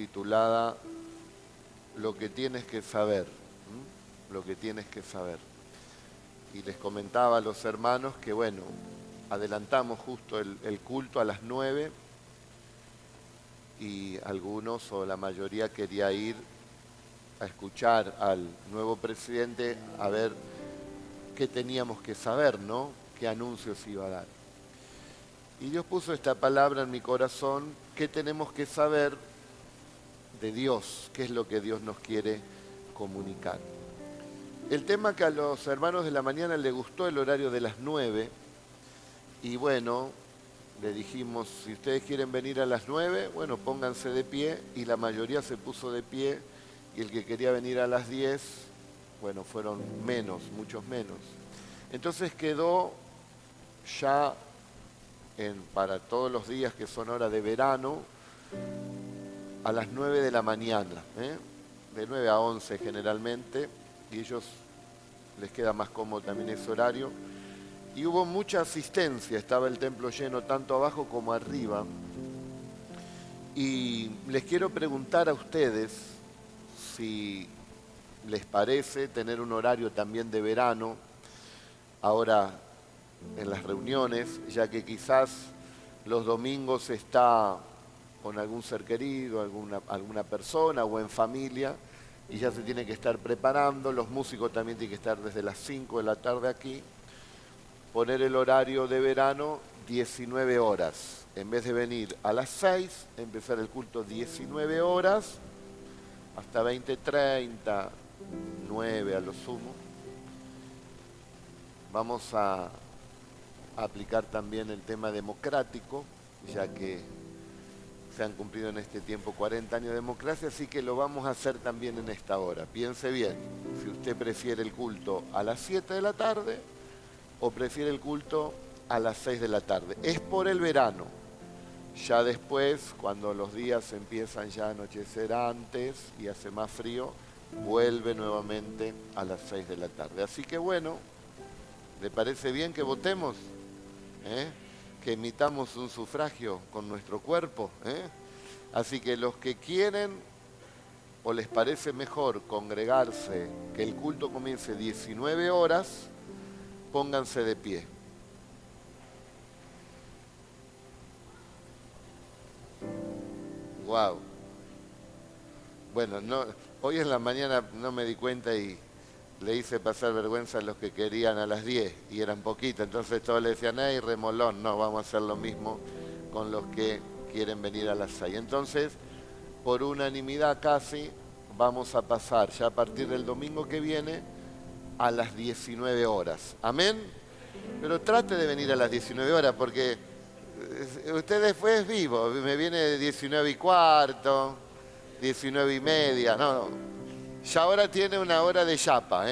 titulada Lo que tienes que saber, lo que tienes que saber. Y les comentaba a los hermanos que, bueno, adelantamos justo el culto a las 9 y algunos o la mayoría quería ir a escuchar al nuevo presidente a ver qué teníamos que saber, ¿no? Qué anuncios iba a dar. Y Dios puso esta palabra en mi corazón, ¿qué tenemos que saber de Dios? ¿Qué es lo que Dios nos quiere comunicar? El tema que a los hermanos de la mañana les gustó el horario de las 9, y bueno, le dijimos, si ustedes quieren venir a las 9, bueno, pónganse de pie, y la mayoría se puso de pie, y el que quería venir a las 10, bueno, fueron menos, muchos menos. Entonces quedó ya para todos los días que son hora de verano, a las 9 de la mañana, de 9 a 11 generalmente, y ellos les queda más cómodo también ese horario. Y hubo mucha asistencia, estaba el templo lleno tanto abajo como arriba. Y les quiero preguntar a ustedes si les parece tener un horario también de verano, ahora en las reuniones, ya que quizás los domingos está con algún ser querido, alguna persona o en familia, y ya se tiene que estar preparando, los músicos también tienen que estar desde las 5 de la tarde aquí, poner el horario de verano 19 horas, en vez de venir a las 6, empezar el culto 19 horas, hasta 20:30, 9 a lo sumo. Vamos a aplicar también el tema democrático, ya que se han cumplido en este tiempo 40 años de democracia, así que lo vamos a hacer también en esta hora. Piense bien, si usted prefiere el culto a las 7 de la tarde o prefiere el culto a las 6 de la tarde. Es por el verano. Ya después, cuando los días empiezan ya a anochecer antes y hace más frío, vuelve nuevamente a las 6 de la tarde. Así que bueno, ¿le parece bien que votemos? Que emitamos un sufragio con nuestro cuerpo. Así que los que quieren o les parece mejor congregarse, que el culto comience 19 horas, pónganse de pie. Wow. Bueno, no, hoy en la mañana no me di cuenta y le hice pasar vergüenza a los que querían a las 10 y eran poquitos, entonces todos le decían, ¡ay, remolón! No, vamos a hacer lo mismo con los que quieren venir a las 6. Entonces, por unanimidad casi, vamos a pasar ya a partir del domingo que viene a las 19 horas. ¿Amén? Pero trate de venir a las 19 horas porque usted después es vivo, me viene de 19:15, 19:30, no. Ya ahora tiene una hora de chapa,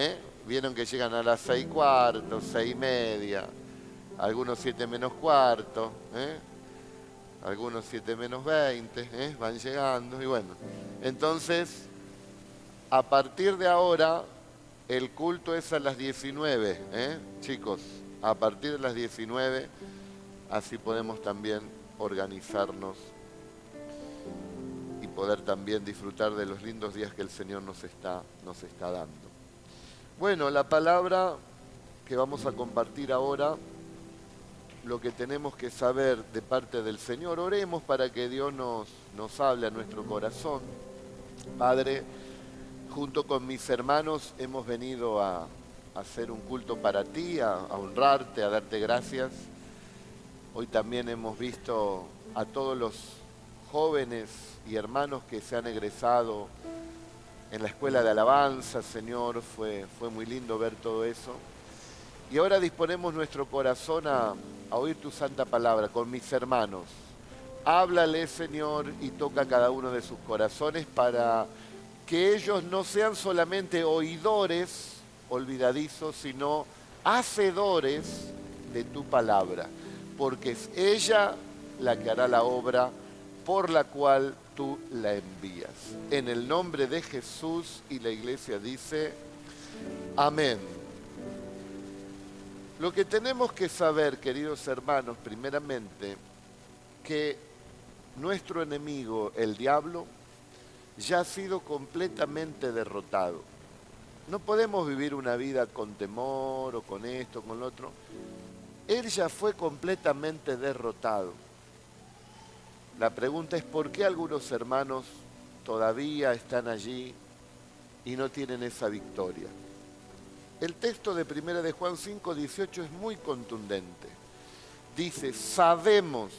Vieron que llegan a las 6:15, 6:30, algunos 7:15, algunos 7:20, van llegando y bueno. Entonces, a partir de ahora, el culto es a las 19, chicos, a partir de las 19, así podemos también organizarnos y poder también disfrutar de los lindos días que el Señor nos está dando. Bueno, la palabra que vamos a compartir ahora, lo que tenemos que saber de parte del Señor, oremos para que Dios nos hable a nuestro corazón. Padre, junto con mis hermanos hemos venido a hacer un culto para ti, a honrarte, a darte gracias. Hoy también hemos visto a todos los jóvenes y hermanos que se han egresado en la escuela de alabanza, Señor, fue muy lindo ver todo eso. Y ahora disponemos nuestro corazón a oír tu santa palabra con mis hermanos. Háblale, Señor, y toca a cada uno de sus corazones para que ellos no sean solamente oidores olvidadizos, sino hacedores de tu palabra, porque es ella la que hará la obra por la cual tú la envías. En el nombre de Jesús, y la iglesia dice, amén. Lo que tenemos que saber, queridos hermanos, primeramente, que nuestro enemigo, el diablo, ya ha sido completamente derrotado. No podemos vivir una vida con temor o con esto, con lo otro. Él ya fue completamente derrotado. La pregunta es ¿por qué algunos hermanos todavía están allí y no tienen esa victoria? El texto de 1 de Juan 5:18 es muy contundente. Dice, sabemos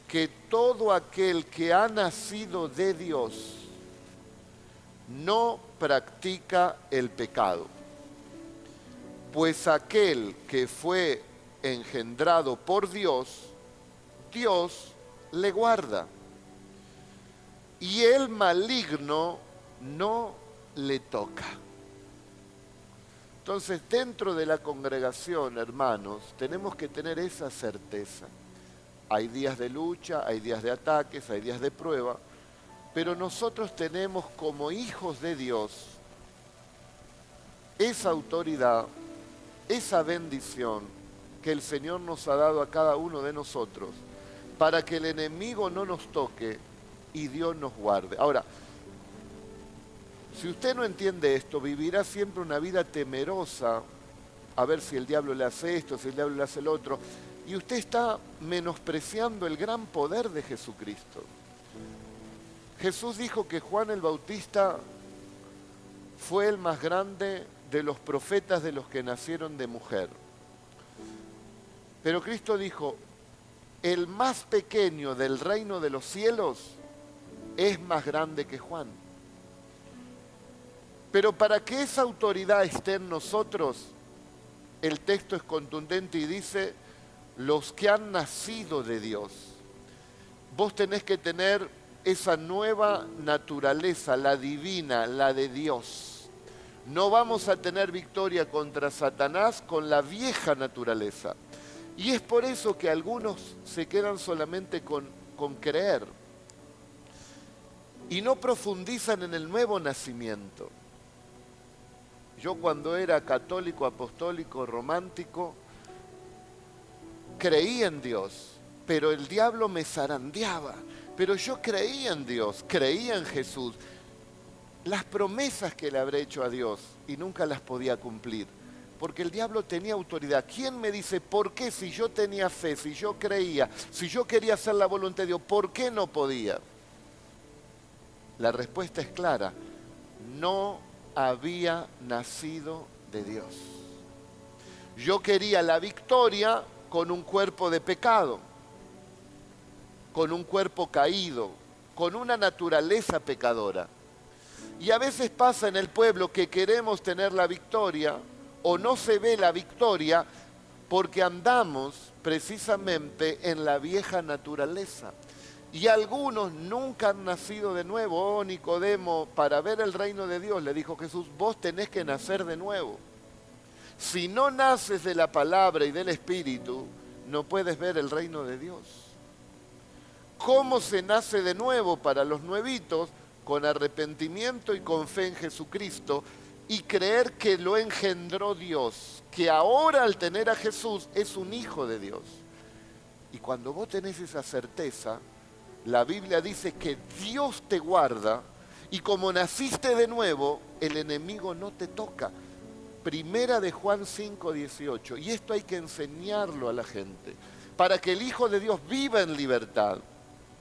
que todo aquel que ha nacido de Dios no practica el pecado, pues aquel que fue engendrado por Dios, Dios le guarda, y el maligno no le toca. Entonces, dentro de la congregación, hermanos, tenemos que tener esa certeza. Hay días de lucha, hay días de ataques, hay días de prueba, pero nosotros tenemos como hijos de Dios esa autoridad, esa bendición que el Señor nos ha dado a cada uno de nosotros para que el enemigo no nos toque y Dios nos guarde. Ahora, si usted no entiende esto, vivirá siempre una vida temerosa, a ver si el diablo le hace esto, si el diablo le hace el otro, y usted está menospreciando el gran poder de Jesucristo. Jesús dijo que Juan el Bautista fue el más grande de los profetas de los que nacieron de mujer. Pero Cristo dijo, el más pequeño del reino de los cielos es más grande que Juan. Pero para que esa autoridad esté en nosotros, el texto es contundente y dice, los que han nacido de Dios. Vos tenés que tener esa nueva naturaleza, la divina, la de Dios. No vamos a tener victoria contra Satanás con la vieja naturaleza. Y es por eso que algunos se quedan solamente con creer y no profundizan en el nuevo nacimiento. Yo cuando era católico, apostólico, romántico, creí en Dios, pero el diablo me zarandeaba. Pero yo creía en Dios, creía en Jesús. Las promesas que le habré hecho a Dios y nunca las podía cumplir, porque el diablo tenía autoridad. ¿Quién me dice por qué si yo tenía fe, si yo creía, si yo quería hacer la voluntad de Dios, por qué no podía? La respuesta es clara, no había nacido de Dios. Yo quería la victoria con un cuerpo de pecado, con un cuerpo caído, con una naturaleza pecadora. Y a veces pasa en el pueblo que queremos tener la victoria o no se ve la victoria porque andamos precisamente en la vieja naturaleza. Y algunos nunca han nacido de nuevo. Oh, Nicodemo, para ver el reino de Dios, le dijo Jesús, vos tenés que nacer de nuevo. Si no naces de la palabra y del Espíritu, no puedes ver el reino de Dios. ¿Cómo se nace de nuevo para los nuevitos? Con arrepentimiento y con fe en Jesucristo y creer que lo engendró Dios, que ahora al tener a Jesús es un hijo de Dios. Y cuando vos tenés esa certeza, la Biblia dice que Dios te guarda y como naciste de nuevo, el enemigo no te toca. Primera de Juan 5:18. Y esto hay que enseñarlo a la gente, para que el Hijo de Dios viva en libertad.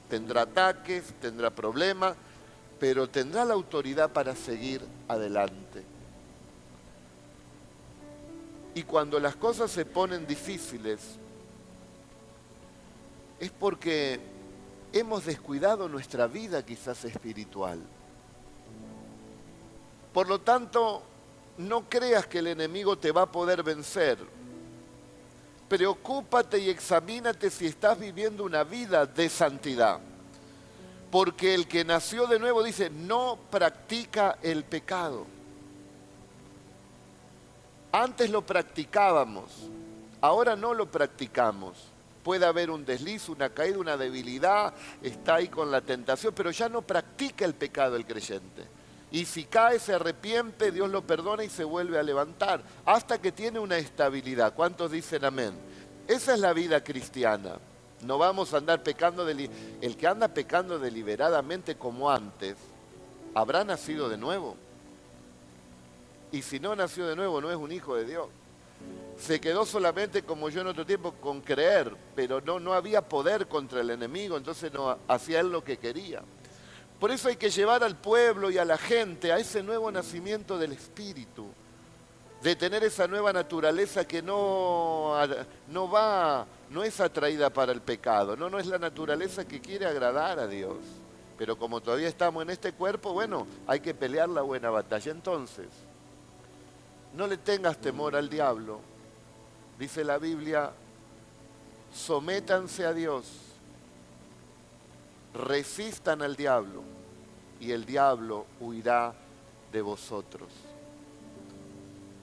Tendrá ataques, tendrá problemas, pero tendrá la autoridad para seguir adelante. Y cuando las cosas se ponen difíciles, es porque hemos descuidado nuestra vida quizás espiritual. Por lo tanto, no creas que el enemigo te va a poder vencer. Preocúpate y examínate si estás viviendo una vida de santidad. Porque el que nació de nuevo dice, no practica el pecado. Antes lo practicábamos, ahora no lo practicamos. Puede haber un desliz, una caída, una debilidad, está ahí con la tentación, pero ya no practica el pecado el creyente. Y si cae, se arrepiente, Dios lo perdona y se vuelve a levantar, hasta que tiene una estabilidad. ¿Cuántos dicen amén? Esa es la vida cristiana. No vamos a andar pecando, el que anda pecando deliberadamente como antes, habrá nacido de nuevo. Y si no nació de nuevo, no es un hijo de Dios. Se quedó solamente, como yo en otro tiempo, con creer, pero no había poder contra el enemigo, entonces no hacía él lo que quería. Por eso hay que llevar al pueblo y a la gente a ese nuevo nacimiento del Espíritu, de tener esa nueva naturaleza que no es atraída para el pecado, no es la naturaleza que quiere agradar a Dios. Pero como todavía estamos en este cuerpo, bueno, hay que pelear la buena batalla. Entonces, no le tengas temor al diablo. Dice la Biblia, sométanse a Dios, resistan al diablo y el diablo huirá de vosotros.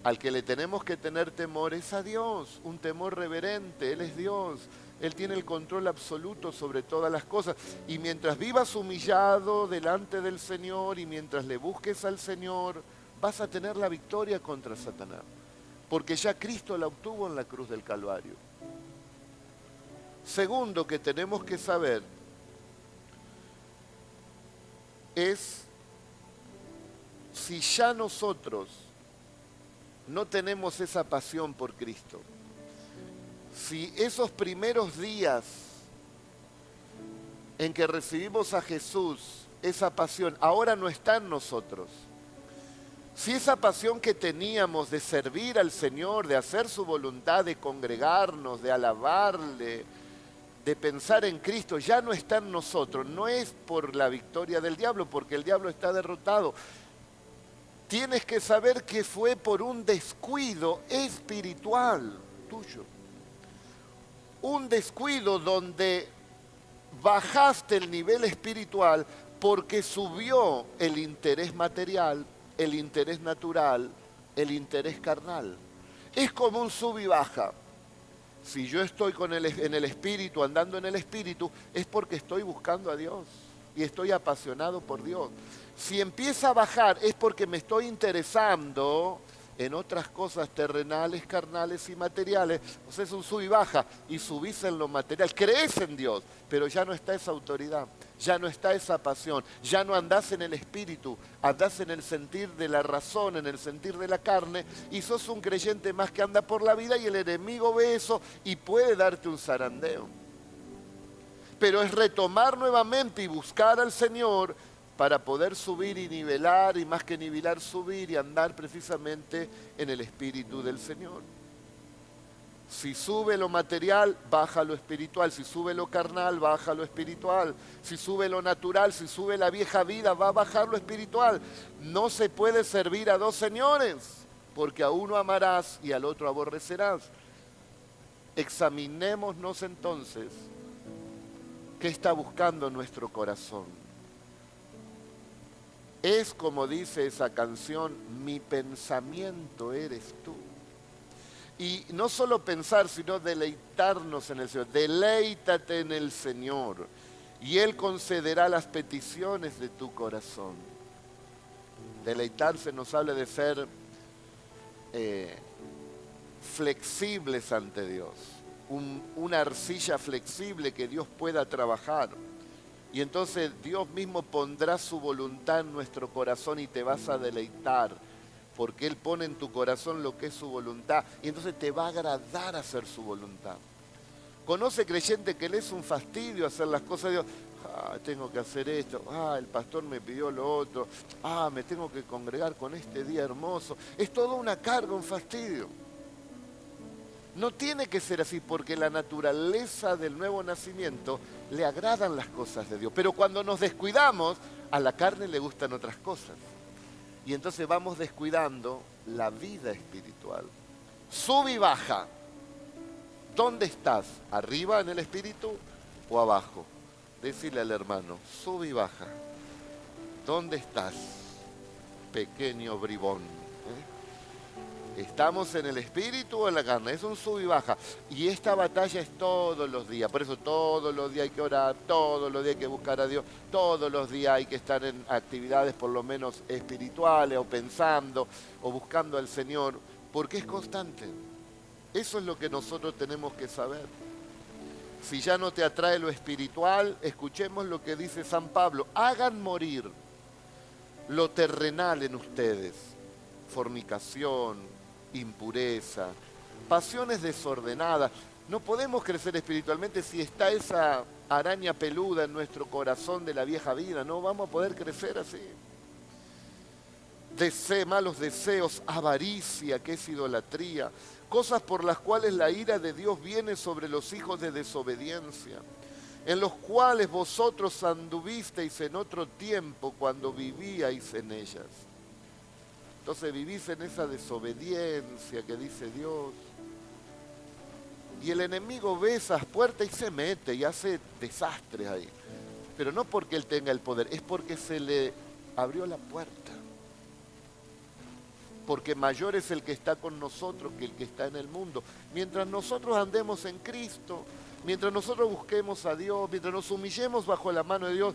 Al que le tenemos que tener temor es a Dios, un temor reverente. Él es Dios, Él tiene el control absoluto sobre todas las cosas. Y mientras vivas humillado delante del Señor y mientras le busques al Señor, vas a tener la victoria contra Satanás. Porque ya Cristo la obtuvo en la cruz del Calvario. Segundo que tenemos que saber es si ya nosotros no tenemos esa pasión por Cristo, si esos primeros días en que recibimos a Jesús, esa pasión ahora no está en nosotros, si esa pasión que teníamos de servir al Señor, de hacer su voluntad, de congregarnos, de alabarle, de pensar en Cristo, ya no está en nosotros, no es por la victoria del diablo, porque el diablo está derrotado. Tienes que saber que fue por un descuido espiritual tuyo. Un descuido donde bajaste el nivel espiritual porque subió el interés material, el interés natural, el interés carnal. Es como un sub y baja. Si yo estoy en el espíritu, andando en el espíritu, es porque estoy buscando a Dios y estoy apasionado por Dios. Si empieza a bajar es porque me estoy interesando en otras cosas terrenales, carnales y materiales. O sea, es un sub y baja, y subís en lo material. Crees en Dios, pero ya no está esa autoridad, ya no está esa pasión, ya no andás en el espíritu, andás en el sentir de la razón, en el sentir de la carne, y sos un creyente más que anda por la vida y el enemigo ve eso y puede darte un zarandeo. Pero es retomar nuevamente y buscar al Señor para poder subir y nivelar, y más que nivelar, subir y andar precisamente en el Espíritu del Señor. Si sube lo material, baja lo espiritual. Si sube lo carnal, baja lo espiritual. Si sube lo natural, si sube la vieja vida, va a bajar lo espiritual. No se puede servir a dos señores, porque a uno amarás y al otro aborrecerás. Examinémonos entonces qué está buscando nuestro corazón. Es como dice esa canción, mi pensamiento eres tú. Y no solo pensar, sino deleitarnos en el Señor. Deleítate en el Señor y Él concederá las peticiones de tu corazón. Deleitarse nos habla de ser flexibles ante Dios. Una arcilla flexible que Dios pueda trabajar. Y entonces Dios mismo pondrá su voluntad en nuestro corazón y te vas a deleitar, porque Él pone en tu corazón lo que es su voluntad, y entonces te va a agradar hacer su voluntad. Conoce creyente que le es un fastidio hacer las cosas de Dios. Tengo que hacer esto, el pastor me pidió lo otro, me tengo que congregar con este día hermoso. Es toda una carga, un fastidio. No tiene que ser así, porque la naturaleza del nuevo nacimiento le agradan las cosas de Dios. Pero cuando nos descuidamos, a la carne le gustan otras cosas. Y entonces vamos descuidando la vida espiritual. Sube y baja. ¿Dónde estás? ¿Arriba en el espíritu o abajo? Decirle al hermano, sube y baja. ¿Dónde estás, pequeño bribón? ¿Estamos en el espíritu o en la carne? Es un sub y baja. Y esta batalla es todos los días. Por eso todos los días hay que orar, todos los días hay que buscar a Dios, todos los días hay que estar en actividades por lo menos espirituales, o pensando, o buscando al Señor, porque es constante. Eso es lo que nosotros tenemos que saber. Si ya no te atrae lo espiritual, escuchemos lo que dice San Pablo. Hagan morir lo terrenal en ustedes. Fornicación, impureza, pasiones desordenadas. No podemos crecer espiritualmente si está esa araña peluda en nuestro corazón de la vieja vida. No vamos a poder crecer así. Malos deseos, avaricia, que es idolatría, cosas por las cuales la ira de Dios viene sobre los hijos de desobediencia, en los cuales vosotros anduvisteis en otro tiempo cuando vivíais en ellas. Entonces vivís en esa desobediencia que dice Dios. Y el enemigo ve esas puertas y se mete y hace desastres ahí. Pero no porque él tenga el poder, es porque se le abrió la puerta. Porque mayor es el que está con nosotros que el que está en el mundo. Mientras nosotros andemos en Cristo, mientras nosotros busquemos a Dios, mientras nos humillemos bajo la mano de Dios,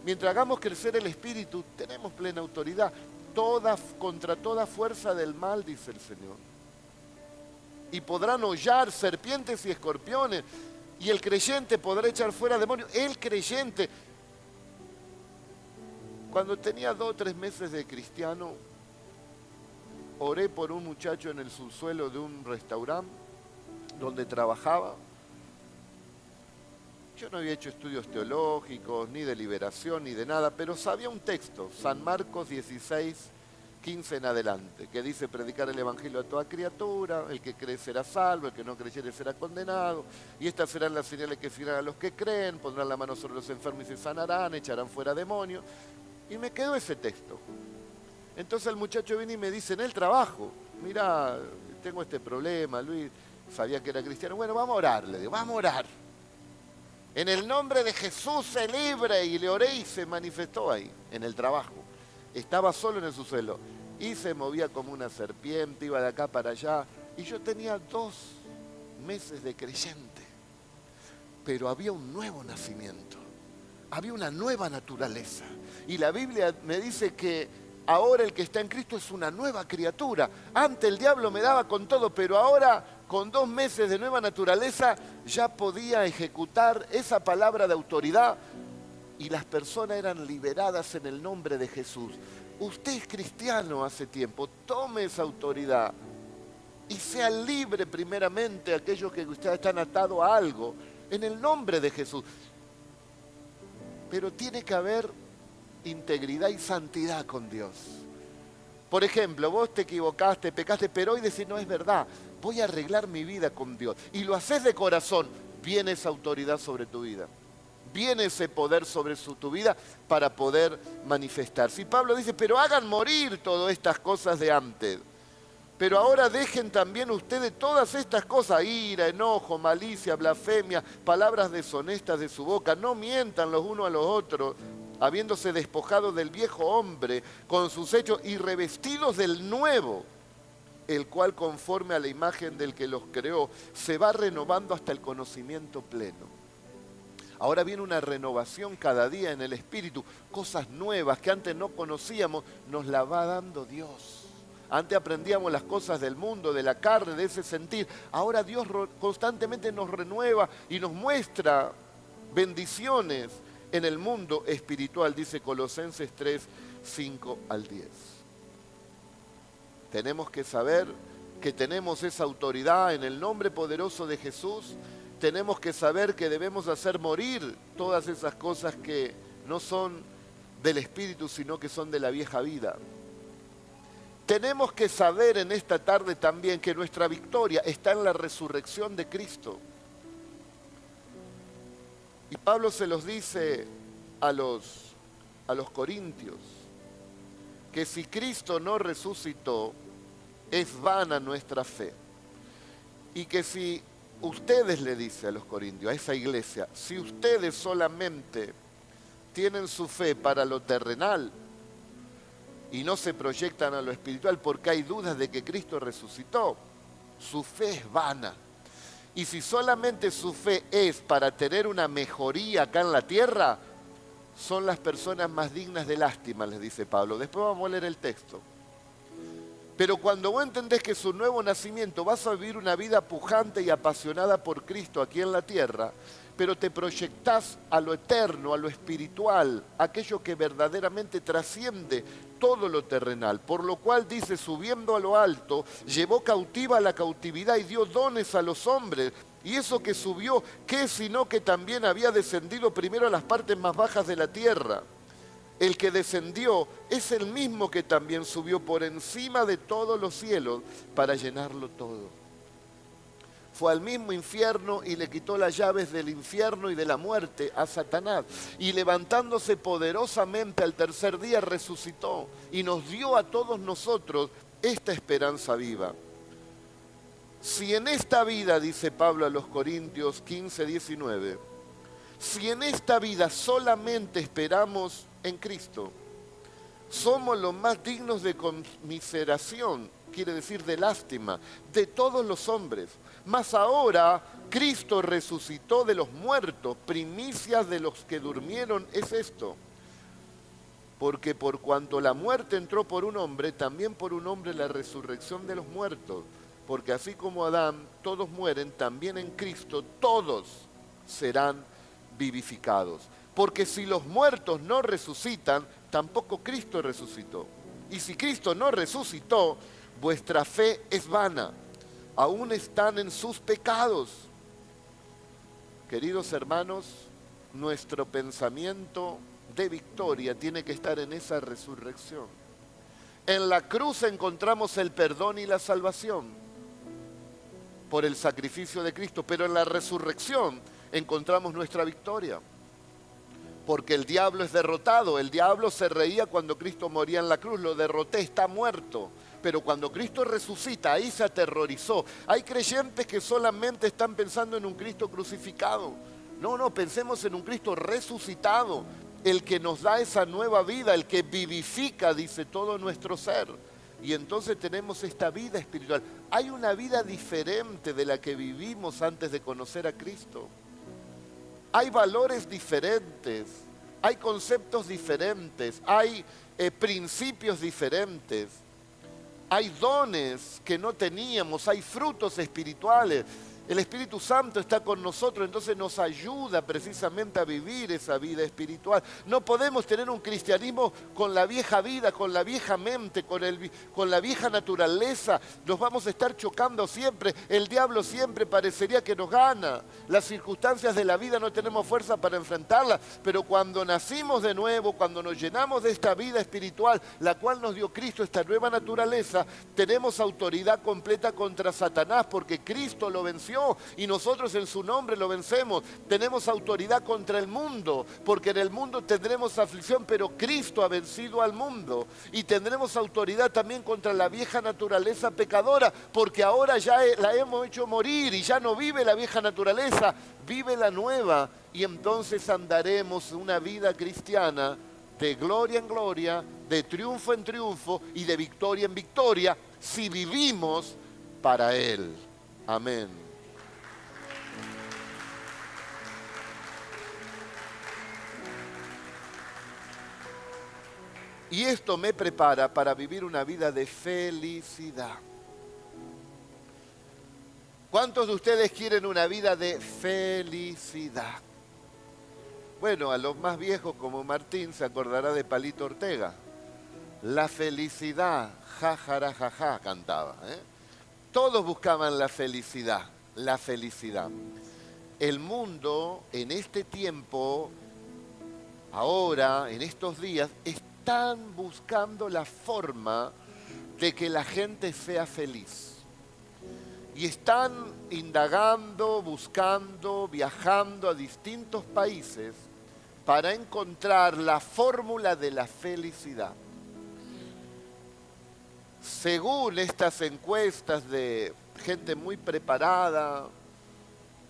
mientras hagamos crecer el Espíritu, tenemos plena autoridad. Contra toda fuerza del mal, dice el Señor. Y podrán hollar serpientes y escorpiones, y el creyente podrá echar fuera demonios. El creyente. Cuando tenía 2 o 3 meses de cristiano, oré por un muchacho en el subsuelo de un restaurante donde trabajaba. Yo no había hecho estudios teológicos, ni de liberación, ni de nada, pero sabía un texto, San Marcos 16, 15 en adelante, que dice predicar el evangelio a toda criatura, el que cree será salvo, el que no creyere será condenado, y estas serán las señales que seguirán a los que creen, pondrán la mano sobre los enfermos y se sanarán, echarán fuera demonios, y me quedó ese texto. Entonces el muchacho viene y me dice en el trabajo, mira, tengo este problema, Luis, sabía que era cristiano, bueno, vamos a orar, le digo, vamos a orar. En el nombre de Jesús se libre, y le oré y se manifestó ahí, en el trabajo. Estaba solo en el subsuelo y se movía como una serpiente, iba de acá para allá, y yo tenía 2 meses de creyente, pero había un nuevo nacimiento, había una nueva naturaleza, y la Biblia me dice que ahora el que está en Cristo es una nueva criatura. Antes el diablo me daba con todo, pero ahora con 2 meses de nueva naturaleza ya podía ejecutar esa palabra de autoridad y las personas eran liberadas en el nombre de Jesús. Usted es cristiano hace tiempo, tome esa autoridad y sea libre primeramente aquellos que ustedes están atados a algo en el nombre de Jesús. Pero tiene que haber integridad y santidad con Dios. Por ejemplo, vos te equivocaste, pecaste, pero hoy decís, no es verdad, voy a arreglar mi vida con Dios. Y lo haces de corazón, viene esa autoridad sobre tu vida. Viene ese poder sobre tu vida para poder manifestarse. Y Pablo dice, pero hagan morir todas estas cosas de antes. Pero ahora dejen también ustedes todas estas cosas, ira, enojo, malicia, blasfemia, palabras deshonestas de su boca. No mientan los unos a los otros, habiéndose despojado del viejo hombre con sus hechos y revestidos del nuevo, el cual conforme a la imagen del que los creó, se va renovando hasta el conocimiento pleno. Ahora viene una renovación cada día en el Espíritu, cosas nuevas que antes no conocíamos, nos la va dando Dios. Antes aprendíamos las cosas del mundo, de la carne, de ese sentir. Ahora Dios constantemente nos renueva y nos muestra bendiciones en el mundo espiritual, dice Colosenses 3, 5 al 10. Tenemos que saber que tenemos esa autoridad en el nombre poderoso de Jesús. Tenemos que saber que debemos hacer morir todas esas cosas que no son del Espíritu, sino que son de la vieja vida. Tenemos que saber en esta tarde también que nuestra victoria está en la resurrección de Cristo. Y Pablo se los dice a los corintios, que si Cristo no resucitó, es vana nuestra fe. Y que si ustedes, le dice a los corintios, a esa iglesia, si ustedes solamente tienen su fe para lo terrenal y no se proyectan a lo espiritual porque hay dudas de que Cristo resucitó, su fe es vana. Y si solamente su fe es para tener una mejoría acá en la tierra, son las personas más dignas de lástima, les dice Pablo. Después vamos a leer el texto. Pero cuando vos entendés que es un nuevo nacimiento, vas a vivir una vida pujante y apasionada por Cristo aquí en la tierra, pero te proyectás a lo eterno, a lo espiritual, aquello que verdaderamente trasciende todo lo terrenal. Por lo cual dice, subiendo a lo alto, llevó cautiva la cautividad y dio dones a los hombres. Y eso que subió, ¿qué sino que también había descendido primero a las partes más bajas de la tierra? El que descendió es el mismo que también subió por encima de todos los cielos para llenarlo todo. Fue al mismo infierno y le quitó las llaves del infierno y de la muerte a Satanás. Y levantándose poderosamente al tercer día resucitó y nos dio a todos nosotros esta esperanza viva. Si en esta vida, dice Pablo a los Corintios 15, 19, si en esta vida solamente esperamos en Cristo, somos los más dignos de conmiseración, quiere decir de lástima, de todos los hombres. Mas ahora Cristo resucitó de los muertos, primicias de los que durmieron es esto. Porque por cuanto la muerte entró por un hombre, también por un hombre la resurrección de los muertos. Porque así como Adán, todos mueren, también en Cristo todos serán vivificados. Porque si los muertos no resucitan, tampoco Cristo resucitó. Y si Cristo no resucitó, vuestra fe es vana. Aún están en sus pecados. Queridos hermanos, nuestro pensamiento de victoria tiene que estar en esa resurrección. En la cruz encontramos el perdón y la salvación por el sacrificio de Cristo, pero en la resurrección encontramos nuestra victoria. Porque el diablo es derrotado. El diablo se reía cuando Cristo moría en la cruz. Lo derroté, está muerto. Pero cuando Cristo resucita, ahí se aterrorizó. Hay creyentes que solamente están pensando en un Cristo crucificado. No, pensemos en un Cristo resucitado. El que nos da esa nueva vida, el que vivifica, dice, todo nuestro ser. Y entonces tenemos esta vida espiritual. Hay una vida diferente de la que vivimos antes de conocer a Cristo. Hay valores diferentes, hay conceptos diferentes, hay principios diferentes, hay dones que no teníamos, hay frutos espirituales. El Espíritu Santo está con nosotros, entonces nos ayuda precisamente a vivir esa vida espiritual. No podemos tener un cristianismo con la vieja vida, con la vieja mente, con la vieja naturaleza. Nos vamos a estar chocando siempre. El diablo siempre parecería que nos gana. Las circunstancias de la vida no tenemos fuerza para enfrentarlas, pero cuando nacimos de nuevo, cuando nos llenamos de esta vida espiritual, la cual nos dio Cristo, esta nueva naturaleza, tenemos autoridad completa contra Satanás, porque Cristo lo venció y nosotros en su nombre lo vencemos. Tenemos autoridad contra el mundo, porque en el mundo tendremos aflicción, pero Cristo ha vencido al mundo. Y tendremos autoridad también contra la vieja naturaleza pecadora, porque ahora ya la hemos hecho morir y ya no vive la vieja naturaleza, vive la nueva. Y entonces andaremos una vida cristiana de gloria en gloria, de triunfo en triunfo y de victoria en victoria, si vivimos para Él. Amén. Y esto me prepara para vivir una vida de felicidad. ¿Cuántos de ustedes quieren una vida de felicidad? Bueno, a los más viejos como Martín se acordará de Palito Ortega. La felicidad, jajara, jaja, cantaba. Todos buscaban la felicidad, la felicidad. El mundo en este tiempo, ahora, en estos días, están buscando la forma de que la gente sea feliz. Y están indagando, buscando, viajando a distintos países para encontrar la fórmula de la felicidad. Según estas encuestas de gente muy preparada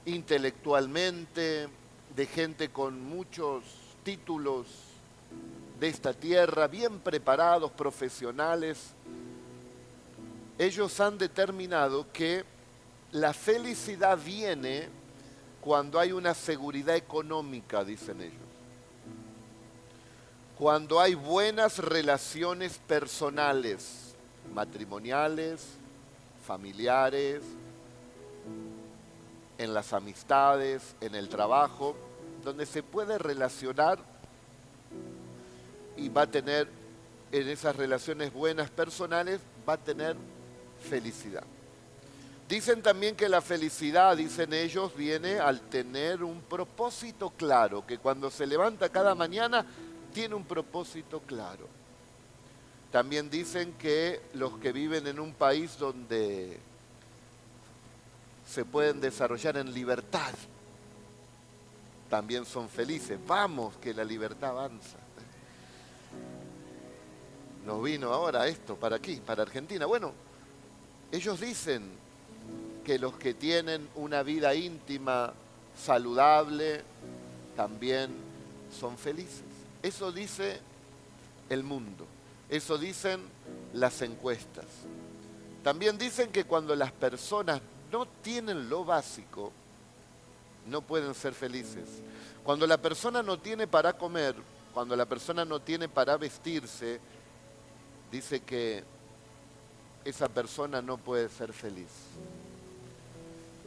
intelectualmente, de gente con muchos títulos de esta tierra, bien preparados, profesionales, ellos han determinado que la felicidad viene cuando hay una seguridad económica, dicen ellos. Cuando hay buenas relaciones personales, matrimoniales, familiares, en las amistades, en el trabajo, donde se puede relacionar y va a tener en esas relaciones buenas personales, va a tener felicidad. Dicen también que la felicidad, dicen ellos, viene al tener un propósito claro, que cuando se levanta cada mañana tiene un propósito claro. También dicen que los que viven en un país donde se pueden desarrollar en libertad, también son felices. Vamos, que la libertad avanza. Nos vino ahora esto para aquí, para Argentina. Bueno, ellos dicen que los que tienen una vida íntima, saludable, también son felices. Eso dice el mundo, eso dicen las encuestas. También dicen que cuando las personas no tienen lo básico, no pueden ser felices. Cuando la persona no tiene para comer, cuando la persona no tiene para vestirse, dice que esa persona no puede ser feliz.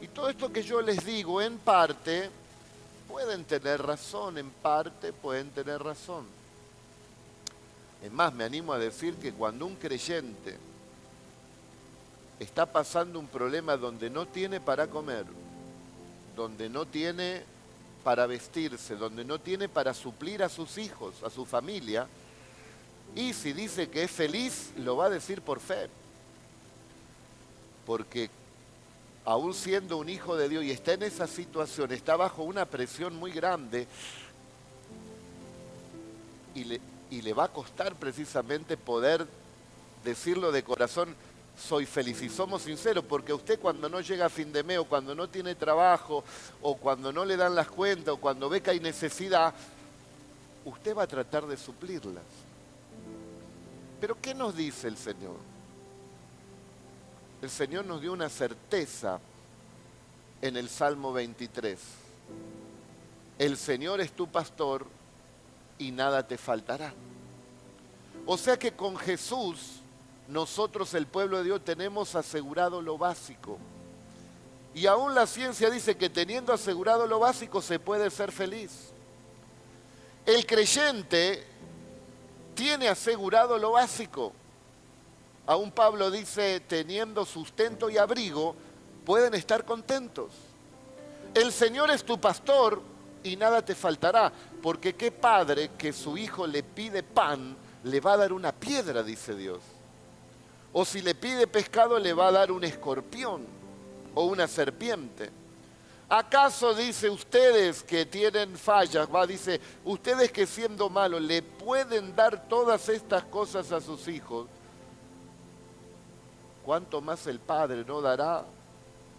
Y todo esto que yo les digo, en parte, pueden tener razón, en parte pueden tener razón. Es más, me animo a decir que cuando un creyente está pasando un problema donde no tiene para comer, donde no tiene para vestirse, donde no tiene para suplir a sus hijos, a su familia, y si dice que es feliz, lo va a decir por fe. Porque aún siendo un hijo de Dios y está en esa situación, está bajo una presión muy grande y le va a costar precisamente poder decirlo de corazón, soy feliz. Y somos sinceros, porque usted cuando no llega a fin de mes, o cuando no tiene trabajo, o cuando no le dan las cuentas, o cuando ve que hay necesidad, usted va a tratar de suplirlas. Pero ¿qué nos dice el Señor? El Señor nos dio una certeza en el Salmo 23. El Señor es tu pastor y nada te faltará. O sea que con Jesús, nosotros el pueblo de Dios tenemos asegurado lo básico. Y aún la ciencia dice que teniendo asegurado lo básico se puede ser feliz. El creyente tiene asegurado lo básico. Aún Pablo dice, teniendo sustento y abrigo, pueden estar contentos. El Señor es tu pastor y nada te faltará, porque qué padre que su hijo le pide pan, le va a dar una piedra, dice Dios. O si le pide pescado, le va a dar un escorpión o una serpiente. ¿Acaso, dice, ustedes que tienen fallas, dice, ustedes que siendo malos le pueden dar todas estas cosas a sus hijos? ¿Cuánto más el Padre no dará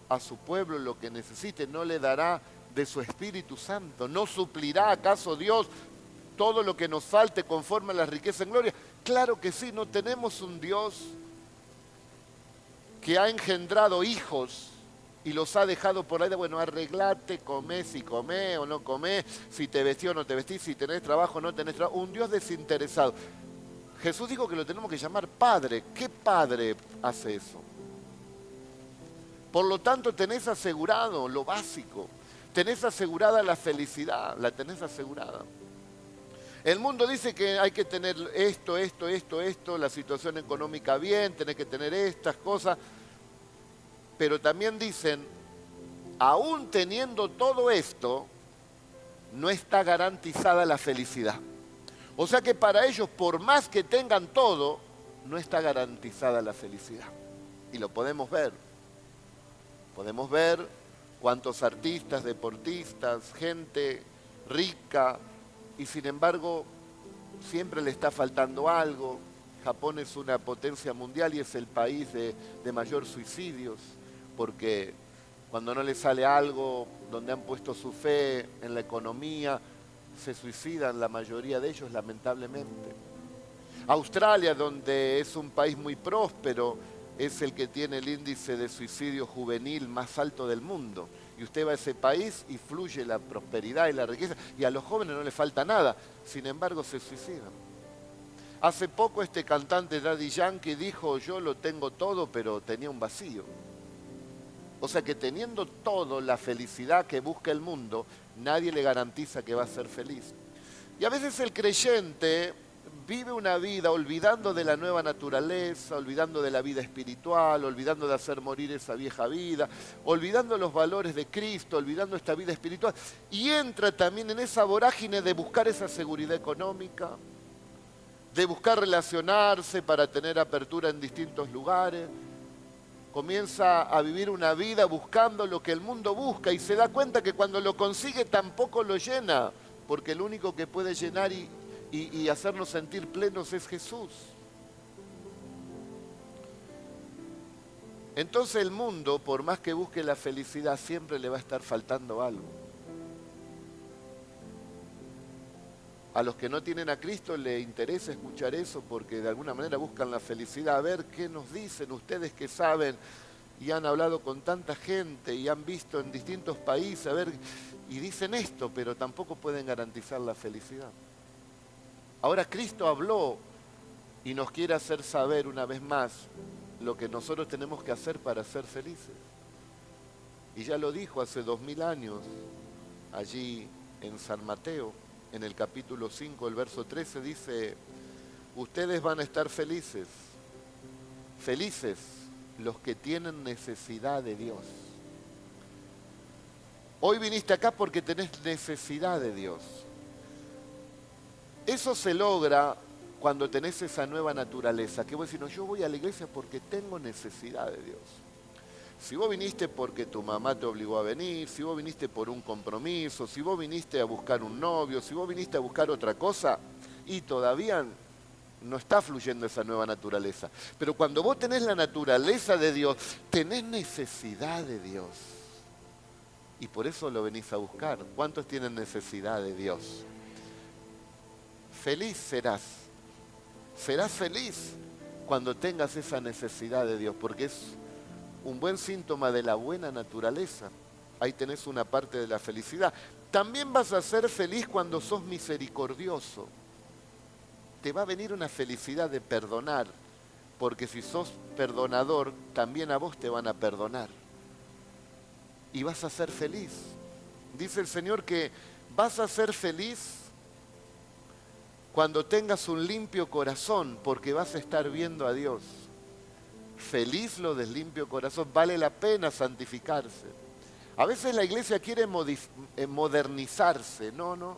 a su pueblo lo que necesite? ¿No le dará de su Espíritu Santo? ¿No suplirá acaso Dios todo lo que nos falte conforme a la riqueza en gloria? Claro que sí, no tenemos un Dios que ha engendrado hijos y los ha dejado por ahí de, bueno, arreglate, comé si comé o no comé, si te vestí o no te vestí, si tenés trabajo o no tenés trabajo. Un Dios desinteresado. Jesús dijo que lo tenemos que llamar Padre. ¿Qué padre hace eso? Por lo tanto, tenés asegurado lo básico. Tenés asegurada la felicidad, la tenés asegurada. El mundo dice que hay que tener esto, la situación económica bien, tenés que tener estas cosas. Pero también dicen, aún teniendo todo esto, no está garantizada la felicidad. O sea que para ellos, por más que tengan todo, no está garantizada la felicidad. Y lo podemos ver. Podemos ver cuántos artistas, deportistas, gente rica, y sin embargo siempre le está faltando algo. Japón es una potencia mundial y es el país de mayor suicidios, porque cuando no le sale algo donde han puesto su fe en la economía, se suicidan la mayoría de ellos, lamentablemente. Australia, donde es un país muy próspero, es el que tiene el índice de suicidio juvenil más alto del mundo. Y usted va a ese país y fluye la prosperidad y la riqueza, y a los jóvenes no les falta nada, sin embargo se suicidan. Hace poco este cantante Daddy Yankee dijo, yo lo tengo todo, pero tenía un vacío. O sea que teniendo todo la felicidad que busca el mundo, nadie le garantiza que va a ser feliz. Y a veces el creyente vive una vida olvidando de la nueva naturaleza, olvidando de la vida espiritual, olvidando de hacer morir esa vieja vida, olvidando los valores de Cristo, olvidando esta vida espiritual. Y entra también en esa vorágine de buscar esa seguridad económica, de buscar relacionarse para tener apertura en distintos lugares. Comienza a vivir una vida buscando lo que el mundo busca y se da cuenta que cuando lo consigue tampoco lo llena, porque el único que puede llenar y hacernos sentir plenos es Jesús. Entonces el mundo, por más que busque la felicidad, siempre le va a estar faltando algo. A los que no tienen a Cristo les interesa escuchar eso porque de alguna manera buscan la felicidad. A ver qué nos dicen ustedes que saben y han hablado con tanta gente y han visto en distintos países, a ver, y dicen esto, pero tampoco pueden garantizar la felicidad. Ahora Cristo habló y nos quiere hacer saber una vez más lo que nosotros tenemos que hacer para ser felices. Y ya lo dijo hace 2000 años, allí en San Mateo. En el capítulo 5, el verso 13 dice, ustedes van a estar felices, felices los que tienen necesidad de Dios. Hoy viniste acá porque tenés necesidad de Dios. Eso se logra cuando tenés esa nueva naturaleza, que vos decís, no, yo voy a la iglesia porque tengo necesidad de Dios. Si vos viniste porque tu mamá te obligó a venir, si vos viniste por un compromiso, si vos viniste a buscar un novio, si vos viniste a buscar otra cosa, y todavía no está fluyendo esa nueva naturaleza. Pero cuando vos tenés la naturaleza de Dios, tenés necesidad de Dios. Y por eso lo venís a buscar. ¿Cuántos tienen necesidad de Dios? Feliz serás. Serás feliz cuando tengas esa necesidad de Dios, porque es un buen síntoma de la buena naturaleza. Ahí tenés una parte de la felicidad. También vas a ser feliz cuando sos misericordioso. Te va a venir una felicidad de perdonar, porque si sos perdonador, también a vos te van a perdonar. Y vas a ser feliz. Dice el Señor que vas a ser feliz cuando tengas un limpio corazón, porque vas a estar viendo a Dios. Feliz lo del limpio corazón, vale la pena santificarse. A veces la iglesia quiere modernizarse, no.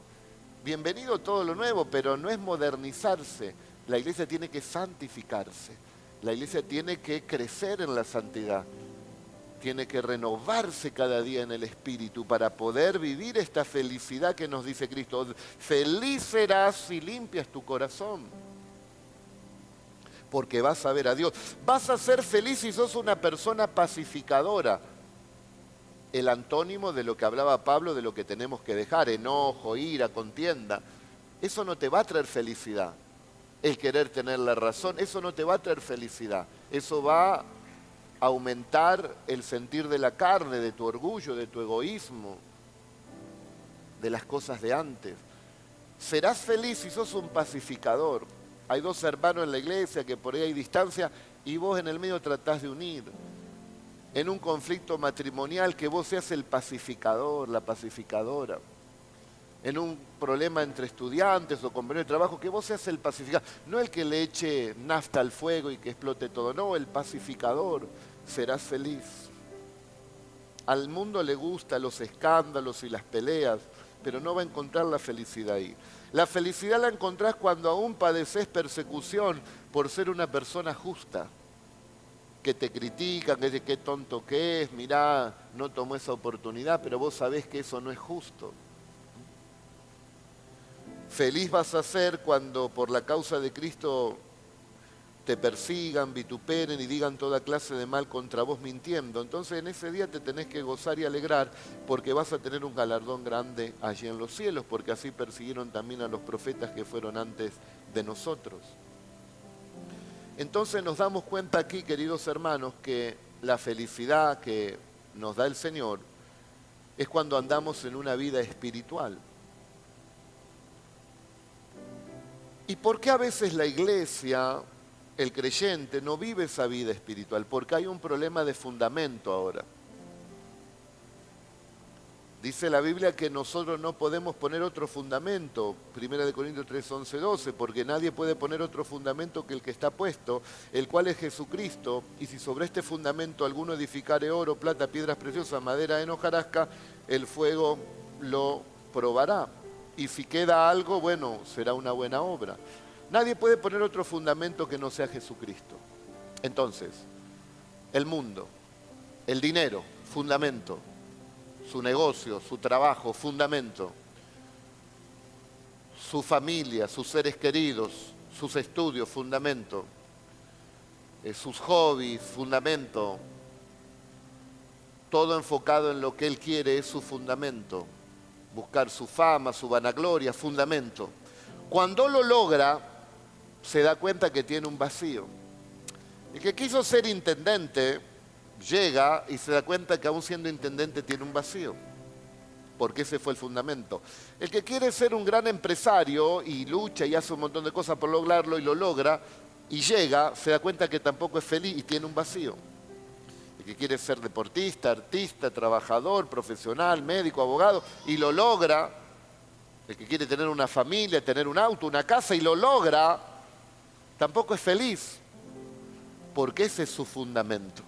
Bienvenido todo lo nuevo, pero no es modernizarse. La iglesia tiene que santificarse. La iglesia tiene que crecer en la santidad. Tiene que renovarse cada día en el Espíritu para poder vivir esta felicidad que nos dice Cristo. Feliz serás si limpias tu corazón, porque vas a ver a Dios. Vas a ser feliz si sos una persona pacificadora. El antónimo de lo que hablaba Pablo, de lo que tenemos que dejar, enojo, ira, contienda. Eso no te va a traer felicidad. El querer tener la razón, eso no te va a traer felicidad. Eso va a aumentar el sentir de la carne, de tu orgullo, de tu egoísmo, de las cosas de antes. Serás feliz si sos un pacificador. Hay dos hermanos en la iglesia que por ahí hay distancia y vos en el medio tratás de unir. En un conflicto matrimonial que vos seas el pacificador, la pacificadora. En un problema entre estudiantes o compañeros de trabajo, que vos seas el pacificador. No el que le eche nafta al fuego y que explote todo, no, el pacificador. Serás feliz. Al mundo le gustan los escándalos y las peleas, pero no va a encontrar la felicidad ahí. La felicidad la encontrás cuando aún padeces persecución por ser una persona justa. Que te critican, que dicen qué tonto que es, mirá, no tomó esa oportunidad, pero vos sabés que eso no es justo. Feliz vas a ser cuando por la causa de Cristo te persigan, vituperen y digan toda clase de mal contra vos mintiendo. Entonces en ese día te tenés que gozar y alegrar porque vas a tener un galardón grande allí en los cielos, porque así persiguieron también a los profetas que fueron antes de nosotros. Entonces nos damos cuenta aquí, queridos hermanos, que la felicidad que nos da el Señor es cuando andamos en una vida espiritual. ¿Y por qué a veces la iglesia, el creyente, no vive esa vida espiritual? Porque hay un problema de fundamento ahora. Dice la Biblia que nosotros no podemos poner otro fundamento, 1 Corintios 3, 11, 12, porque nadie puede poner otro fundamento que el que está puesto, el cual es Jesucristo, y si sobre este fundamento alguno edificare oro, plata, piedras preciosas, madera en hojarasca, el fuego lo probará. Y si queda algo, bueno, será una buena obra. Nadie puede poner otro fundamento que no sea Jesucristo. Entonces, el mundo, el dinero, fundamento. Su negocio, su trabajo, fundamento. Su familia, sus seres queridos, sus estudios, fundamento. Sus hobbies, fundamento. Todo enfocado en lo que él quiere es su fundamento. Buscar su fama, su vanagloria, fundamento. Cuando lo logra, se da cuenta que tiene un vacío. El que quiso ser intendente llega y se da cuenta que aún siendo intendente tiene un vacío, porque ese fue el fundamento. El que quiere ser un gran empresario y lucha y hace un montón de cosas por lograrlo y lo logra, y llega, se da cuenta que tampoco es feliz y tiene un vacío. El que quiere ser deportista, artista, trabajador, profesional, médico, abogado, y lo logra, el que quiere tener una familia, tener un auto, una casa, y lo logra, tampoco es feliz, porque ese es su fundamento.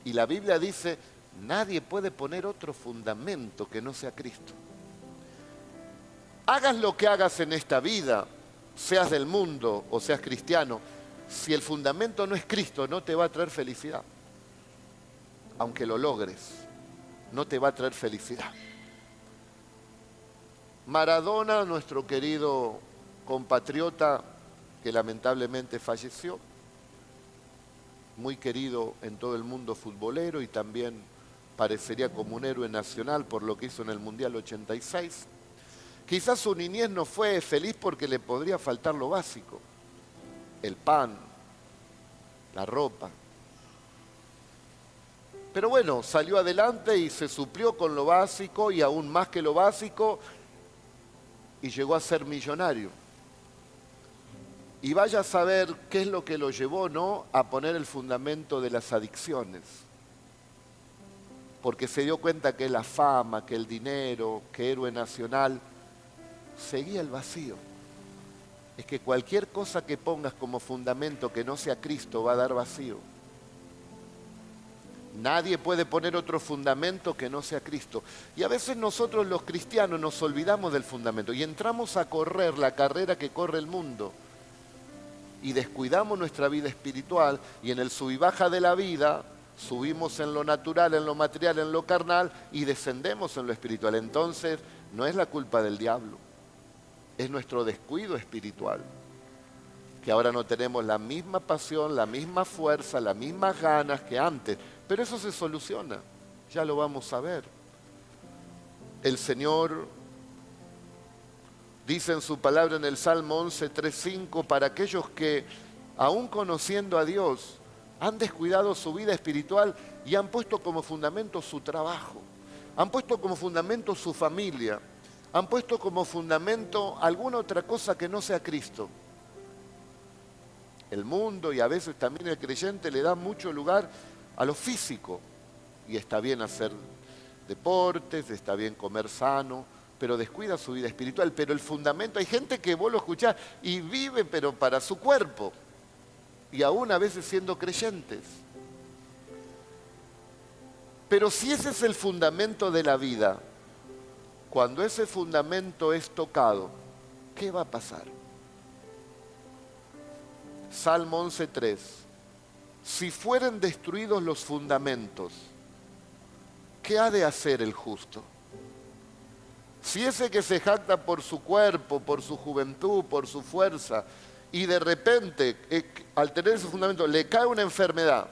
Y la Biblia dice, nadie puede poner otro fundamento que no sea Cristo. Hagas lo que hagas en esta vida, seas del mundo o seas cristiano, si el fundamento no es Cristo, no te va a traer felicidad. Aunque lo logres, no te va a traer felicidad. Maradona, nuestro querido compatriota que lamentablemente falleció, muy querido en todo el mundo futbolero y también parecería como un héroe nacional por lo que hizo en el Mundial 86. Quizás su niñez no fue feliz porque le podría faltar lo básico, el pan, la ropa. Pero bueno, salió adelante y se suplió con lo básico y aún más que lo básico y llegó a ser millonario. Y vaya a saber qué es lo que lo llevó, ¿no?, a poner el fundamento de las adicciones. Porque se dio cuenta que la fama, que el dinero, que héroe nacional, seguía el vacío. Es que cualquier cosa que pongas como fundamento que no sea Cristo va a dar vacío. Nadie puede poner otro fundamento que no sea Cristo. Y a veces nosotros los cristianos nos olvidamos del fundamento y entramos a correr la carrera que corre el mundo. Y descuidamos nuestra vida espiritual y en el sub y baja de la vida subimos en lo natural, en lo material, en lo carnal y descendemos en lo espiritual. Entonces no es la culpa del diablo, es nuestro descuido espiritual. Que ahora no tenemos la misma pasión, la misma fuerza, las mismas ganas que antes. Pero eso se soluciona, ya lo vamos a ver. El Señor dice en su palabra en el Salmo 11, 3, 5, para aquellos que, aún conociendo a Dios, han descuidado su vida espiritual y han puesto como fundamento su trabajo, han puesto como fundamento su familia, han puesto como fundamento alguna otra cosa que no sea Cristo. El mundo y a veces también el creyente le da mucho lugar a lo físico. Y está bien hacer deportes, está bien comer sano, pero descuida su vida espiritual. Pero el fundamento, hay gente que vos lo escuchás y vive pero para su cuerpo. Y aún a veces siendo creyentes. Pero si ese es el fundamento de la vida, cuando ese fundamento es tocado, ¿qué va a pasar? Salmo 11:3. Si fueren destruidos los fundamentos, ¿qué ha de hacer el justo? Si ese que se jacta por su cuerpo, por su juventud, por su fuerza, y de repente, al tener ese fundamento, le cae una enfermedad,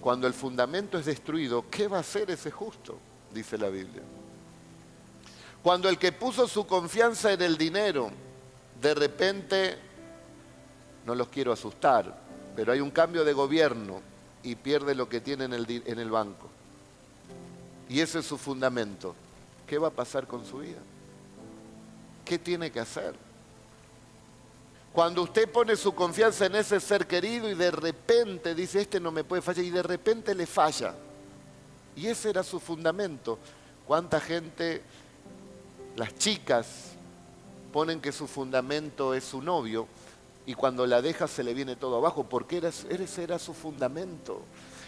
cuando el fundamento es destruido, ¿qué va a hacer ese justo? Dice la Biblia. Cuando el que puso su confianza en el dinero, de repente, no los quiero asustar, pero hay un cambio de gobierno y pierde lo que tiene en el banco. Y ese es su fundamento. ¿Qué va a pasar con su vida? ¿Qué tiene que hacer? Cuando usted pone su confianza en ese ser querido y de repente dice, este no me puede fallar, y de repente le falla. Y ese era su fundamento. ¿Cuánta gente, las chicas, ponen que su fundamento es su novio y cuando la deja se le viene todo abajo? Porque ese era su fundamento.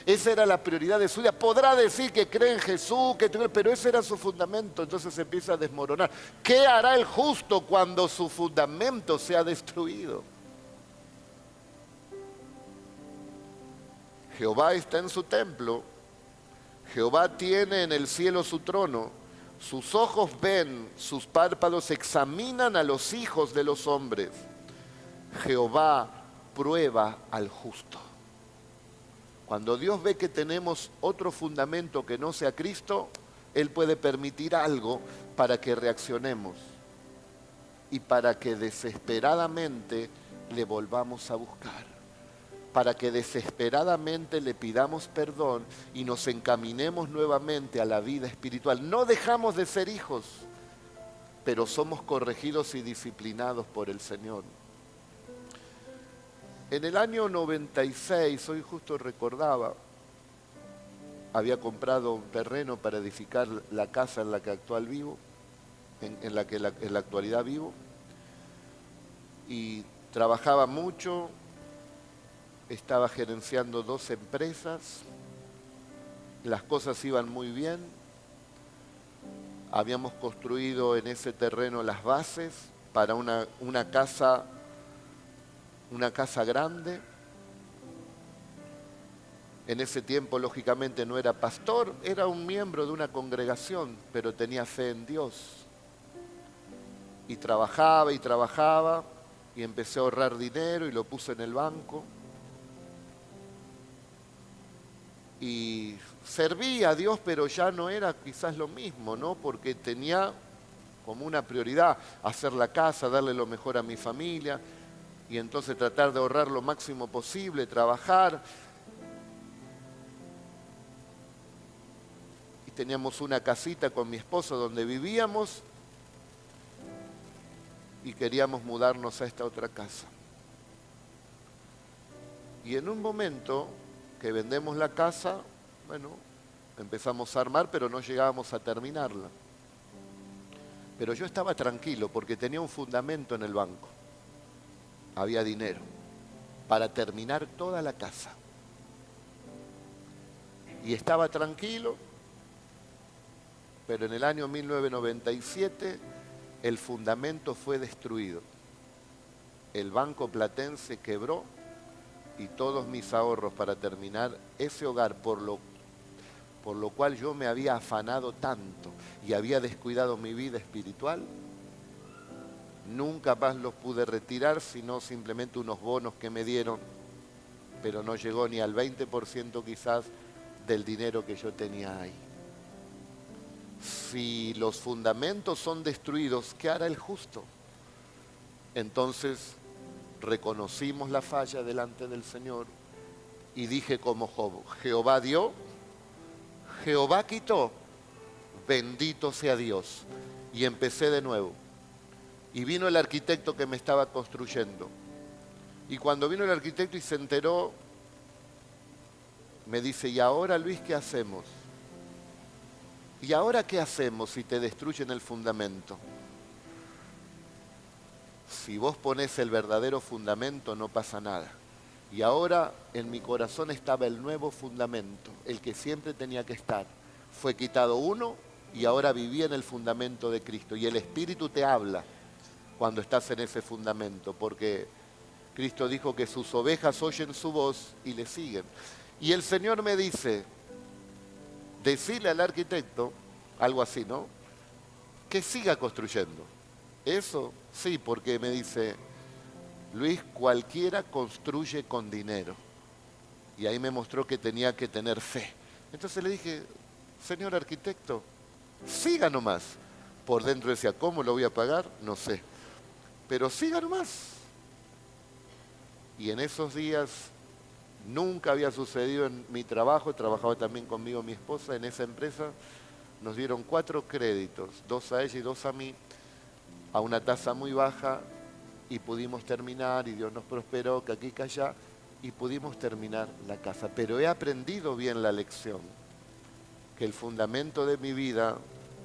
Esa era la prioridad de su vida. Podrá decir que cree en Jesús, pero ese era su fundamento. Entonces se empieza a desmoronar. ¿Qué hará el justo cuando su fundamento sea destruido? Jehová está en su templo. Jehová tiene en el cielo su trono. Sus ojos ven, sus párpados examinan a los hijos de los hombres. Jehová prueba al justo. Cuando Dios ve que tenemos otro fundamento que no sea Cristo, Él puede permitir algo para que reaccionemos y para que desesperadamente le volvamos a buscar, para que desesperadamente le pidamos perdón y nos encaminemos nuevamente a la vida espiritual. No dejamos de ser hijos, pero somos corregidos y disciplinados por el Señor. En el año 96, hoy justo recordaba, había comprado un terreno para edificar la casa en la que vivo, en la actualidad vivo, y trabajaba mucho, estaba gerenciando 2 empresas, las cosas iban muy bien, habíamos construido en ese terreno las bases para una casa grande. En ese tiempo, lógicamente, no era pastor, era un miembro de una congregación, pero tenía fe en Dios. Y trabajaba, y empecé a ahorrar dinero y lo puse en el banco. Y servía a Dios, pero ya no era quizás lo mismo, ¿no? Porque tenía como una prioridad hacer la casa, darle lo mejor a mi familia, y entonces tratar de ahorrar lo máximo posible, trabajar. Y teníamos una casita con mi esposo donde vivíamos y queríamos mudarnos a esta otra casa. Y en un momento que vendemos la casa, bueno, empezamos a armar, pero no llegábamos a terminarla. Pero yo estaba tranquilo porque tenía un fundamento en el banco. Había dinero para terminar toda la casa. Y estaba tranquilo, pero en el año 1997 el fundamento fue destruido. El Banco Platense quebró y todos mis ahorros para terminar ese hogar, por lo cual yo me había afanado tanto y había descuidado mi vida espiritual, nunca más los pude retirar, sino simplemente unos bonos que me dieron, pero no llegó ni al 20% quizás del dinero que yo tenía ahí. Si los fundamentos son destruidos, ¿qué hará el justo? Entonces reconocimos la falla delante del Señor y dije como Job: Jehová dio, Jehová quitó, bendito sea Dios. Y empecé de nuevo. Y vino el arquitecto que me estaba construyendo. Y cuando vino el arquitecto y se enteró, me dice: ¿y ahora, Luis, qué hacemos? ¿Y ahora qué hacemos si te destruyen el fundamento? Si vos ponés el verdadero fundamento, no pasa nada. Y ahora en mi corazón estaba el nuevo fundamento, el que siempre tenía que estar. Fue quitado uno y ahora vivía en el fundamento de Cristo. Y el Espíritu te habla cuando estás en ese fundamento, porque Cristo dijo que sus ovejas oyen su voz y le siguen. Y el Señor me dice: decirle al arquitecto, algo así, ¿no?, que siga construyendo. Eso sí, porque me dice: Luis, cualquiera construye con dinero. Y ahí me mostró que tenía que tener fe. Entonces le dije: señor arquitecto, siga nomás. Por dentro decía: ¿cómo lo voy a pagar? No sé. Pero siga nomás. Y en esos días nunca había sucedido en mi trabajo, trabajaba también conmigo mi esposa en esa empresa, nos dieron 4 créditos, 2 a ella y 2 a mí, a una tasa muy baja, y pudimos terminar, y Dios nos prosperó, que aquí, que allá, y pudimos terminar la casa. Pero he aprendido bien la lección, que el fundamento de mi vida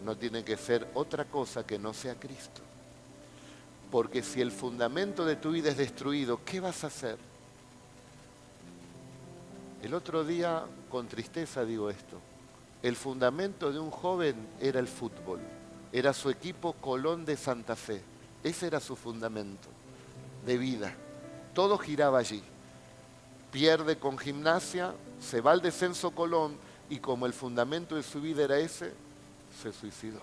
no tiene que ser otra cosa que no sea Cristo. Porque si el fundamento de tu vida es destruido, ¿qué vas a hacer? El otro día, con tristeza digo esto, el fundamento de un joven era el fútbol, era su equipo Colón de Santa Fe, ese era su fundamento de vida, todo giraba allí. Pierde con Gimnasia, se va al descenso Colón y como el fundamento de su vida era ese, se suicidó.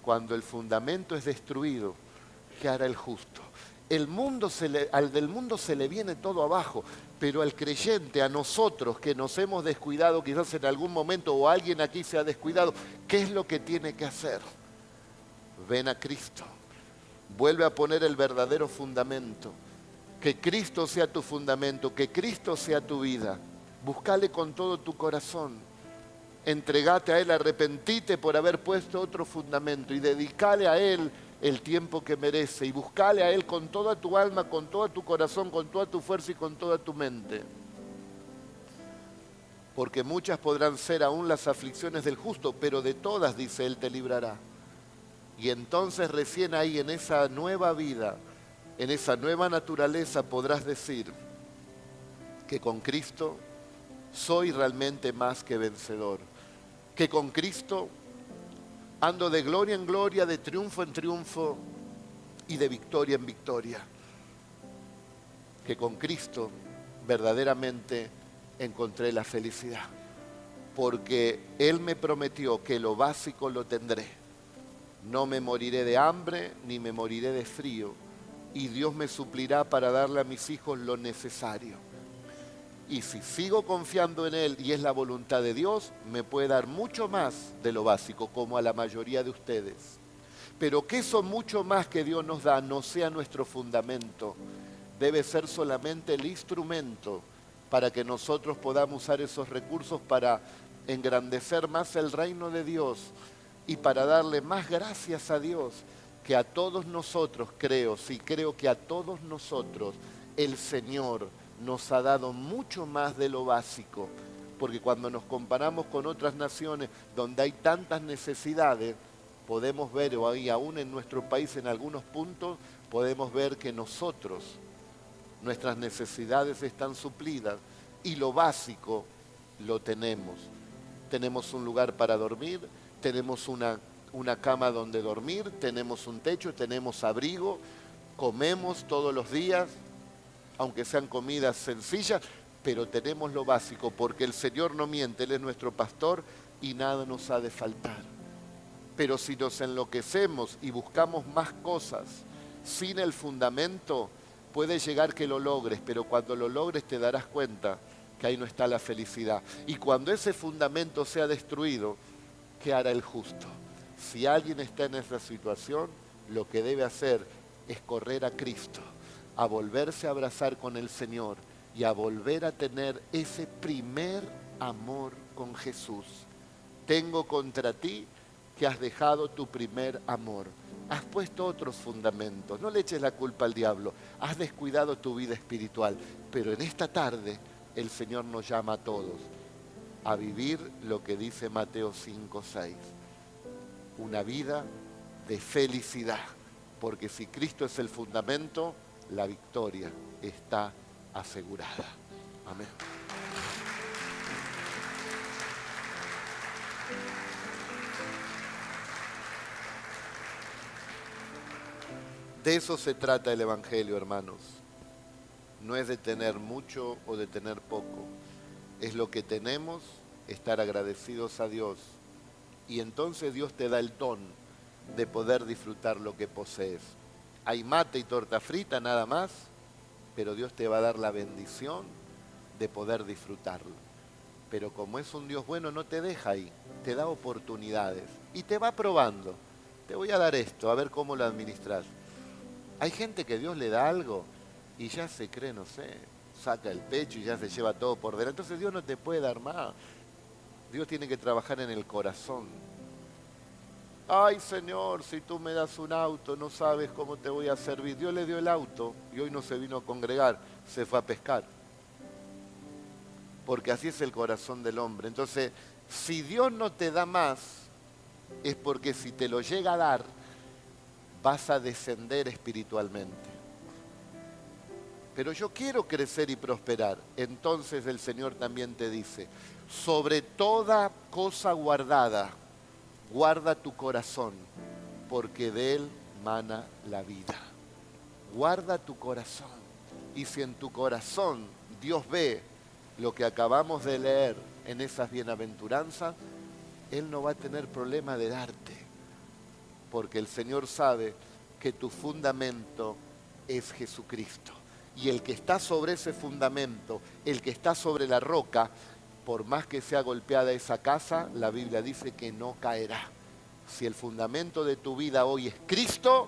Cuando el fundamento es destruido, ¿qué hará el justo? Al del mundo se le viene todo abajo, pero al creyente, a nosotros que nos hemos descuidado quizás en algún momento o alguien aquí se ha descuidado, ¿qué es lo que tiene que hacer? Ven a Cristo, vuelve a poner el verdadero fundamento, que Cristo sea tu fundamento, que Cristo sea tu vida, búscale con todo tu corazón, entregate a Él, arrepentite por haber puesto otro fundamento y dedicale a Él el tiempo que merece y buscale a Él con toda tu alma, con todo tu corazón, con toda tu fuerza y con toda tu mente. Porque muchas podrán ser aún las aflicciones del justo, pero de todas, dice Él, te librará. Y entonces recién ahí, en esa nueva vida, en esa nueva naturaleza, podrás decir que con Cristo soy realmente más que vencedor. Que con Cristo ando de gloria en gloria, de triunfo en triunfo y de victoria en victoria. Que con Cristo verdaderamente encontré la felicidad. Porque Él me prometió que lo básico lo tendré. No me moriré de hambre ni me moriré de frío. Y Dios me suplirá para darle a mis hijos lo necesario. Y si sigo confiando en Él y es la voluntad de Dios, me puede dar mucho más de lo básico, como a la mayoría de ustedes. Pero que eso mucho más que Dios nos da no sea nuestro fundamento, debe ser solamente el instrumento para que nosotros podamos usar esos recursos para engrandecer más el reino de Dios y para darle más gracias a Dios, que a todos nosotros, creo que a todos nosotros el Señor nos ha dado mucho más de lo básico, porque cuando nos comparamos con otras naciones donde hay tantas necesidades, podemos ver, o ahí aún en nuestro país en algunos puntos, podemos ver que nosotros, nuestras necesidades están suplidas y lo básico lo tenemos. Tenemos un lugar para dormir, tenemos una cama donde dormir, tenemos un techo, tenemos abrigo, comemos todos los días, aunque sean comidas sencillas, pero tenemos lo básico, porque el Señor no miente, Él es nuestro pastor y nada nos ha de faltar. Pero si nos enloquecemos y buscamos más cosas sin el fundamento, puede llegar que lo logres, pero cuando lo logres te darás cuenta que ahí no está la felicidad. Y cuando ese fundamento sea destruido, ¿qué hará el justo? Si alguien está en esa situación, lo que debe hacer es correr a Cristo, a volverse a abrazar con el Señor y a volver a tener ese primer amor con Jesús. Tengo contra ti que has dejado tu primer amor. Has puesto otros fundamentos. No le eches la culpa al diablo. Has descuidado tu vida espiritual. Pero en esta tarde el Señor nos llama a todos a vivir lo que dice Mateo 5:6. Una vida de felicidad. Porque si Cristo es el fundamento, la victoria está asegurada. Amén. De eso se trata el Evangelio, hermanos. No es de tener mucho o de tener poco. Es lo que tenemos, estar agradecidos a Dios. Y entonces Dios te da el don de poder disfrutar lo que posees. Hay mate y torta frita nada más, pero Dios te va a dar la bendición de poder disfrutarlo. Pero como es un Dios bueno, no te deja ahí, te da oportunidades y te va probando. Te voy a dar esto, a ver cómo lo administras. Hay gente que Dios le da algo y ya se cree, no sé, saca el pecho y ya se lleva todo por delante. Entonces Dios no te puede dar más. Dios tiene que trabajar en el corazón. Ay, Señor, si tú me das un auto, no sabes cómo te voy a servir. Dios le dio el auto y hoy no se vino a congregar, se fue a pescar. porque así es el corazón del hombre. Entonces, si Dios no te da más, es porque si te lo llega a dar, vas a descender espiritualmente. Pero yo quiero crecer y prosperar. Entonces el Señor también te dice, sobre toda cosa guardada, guarda tu corazón, porque de él mana la vida. Guarda tu corazón. Y si en tu corazón Dios ve lo que acabamos de leer en esas bienaventuranzas, Él no va a tener problema de darte, porque el Señor sabe que tu fundamento es Jesucristo. Y el que está sobre ese fundamento, el que está sobre la roca, por más que sea golpeada esa casa, la Biblia dice que no caerá. Si el fundamento de tu vida hoy es Cristo,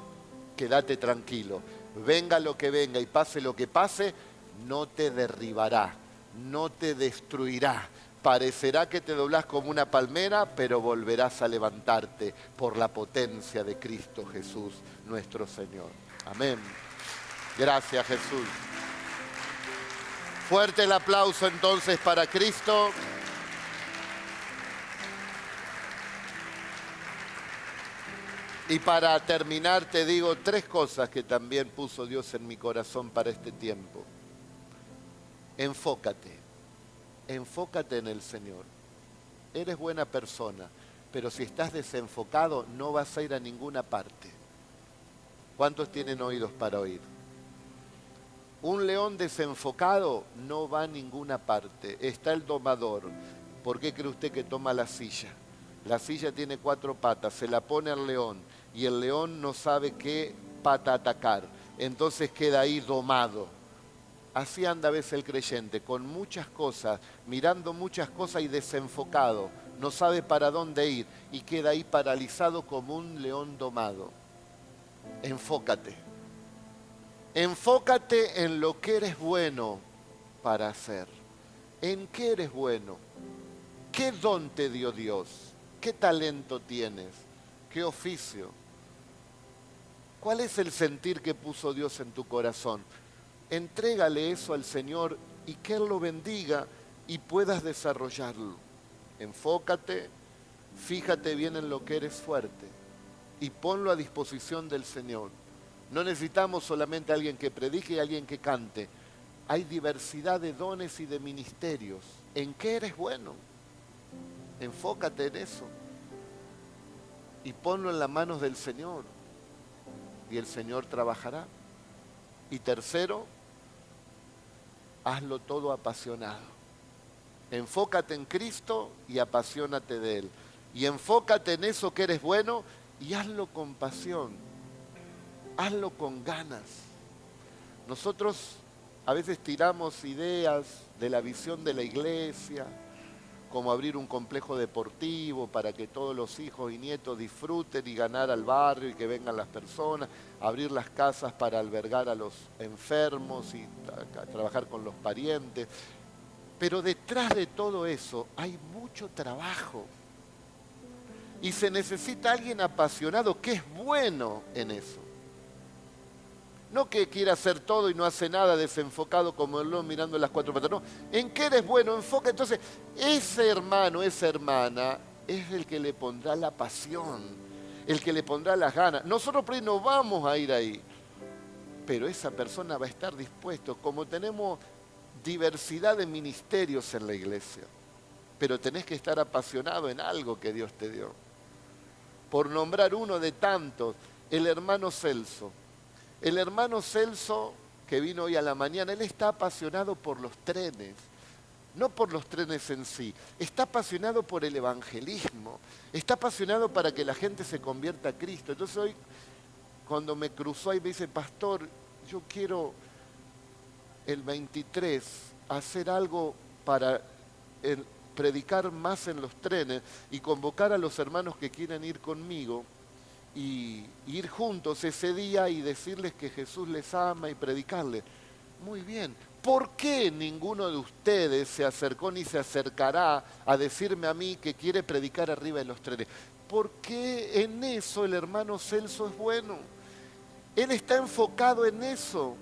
quédate tranquilo. Venga lo que venga y pase lo que pase, no te derribará, no te destruirá. Parecerá que te doblás como una palmera, pero volverás a levantarte por la potencia de Cristo Jesús, nuestro Señor. Amén. Gracias, Jesús. Fuerte el aplauso entonces para Cristo. Y para terminar te digo 3 cosas que también puso Dios en mi corazón para este tiempo. Enfócate en el Señor. Eres buena persona, pero si estás desenfocado no vas a ir a ninguna parte. ¿Cuántos tienen oídos para oír? Un león desenfocado no va a ninguna parte. Está el domador. ¿Por qué cree usted que toma la silla? La silla tiene 4 patas, se la pone al león y el león no sabe qué pata atacar. Entonces queda ahí domado. Así anda a veces el creyente, con muchas cosas, mirando muchas cosas y desenfocado. No sabe para dónde ir y queda ahí paralizado como un león domado. Enfócate. Enfócate en lo que eres bueno para hacer. ¿En qué eres bueno? ¿Qué don te dio Dios? ¿Qué talento tienes? ¿Qué oficio? ¿Cuál es el sentir que puso Dios en tu corazón? Entrégale eso al Señor y que Él lo bendiga y puedas desarrollarlo. Enfócate, fíjate bien en lo que eres fuerte y ponlo a disposición del Señor. No necesitamos solamente a alguien que predique y a alguien que cante. Hay diversidad de dones y de ministerios. ¿En qué eres bueno? Enfócate en eso y ponlo en las manos del Señor y el Señor trabajará. Y tercero, hazlo todo apasionado. Enfócate en Cristo y apasionate de Él. Y enfócate en eso que eres bueno y hazlo con pasión. Hazlo con ganas. Nosotros a veces tiramos ideas de la visión de la iglesia, como abrir un complejo deportivo para que todos los hijos y nietos disfruten y ganar al barrio y que vengan las personas, abrir las casas para albergar a los enfermos y trabajar con los parientes. Pero detrás de todo eso hay mucho trabajo y se necesita alguien apasionado que es bueno en eso. No que quiera hacer todo y no hace nada, desenfocado como el león mirando las 4 patas. No, ¿en qué eres bueno? Enfoca. Entonces, ese hermano, esa hermana, es el que le pondrá la pasión, el que le pondrá las ganas. Nosotros por ahí no vamos a ir ahí, pero esa persona va a estar dispuesto. Como tenemos diversidad de ministerios en la iglesia, pero tenés que estar apasionado en algo que Dios te dio. Por nombrar uno de tantos, el hermano Celso. El hermano Celso, que vino hoy a la mañana, él está apasionado por los trenes, no por los trenes en sí, está apasionado por el evangelismo, está apasionado para que la gente se convierta a Cristo. Entonces hoy, cuando me cruzó ahí, me dice, pastor, yo quiero el 23 hacer algo para predicar más en los trenes y convocar a los hermanos que quieren ir conmigo y ir juntos ese día y decirles que Jesús les ama y predicarles. Muy bien. ¿Por qué ninguno de ustedes se acercó ni se acercará a decirme a mí que quiere predicar arriba de los trenes? Porque en eso el hermano Celso es bueno. Él está enfocado en eso.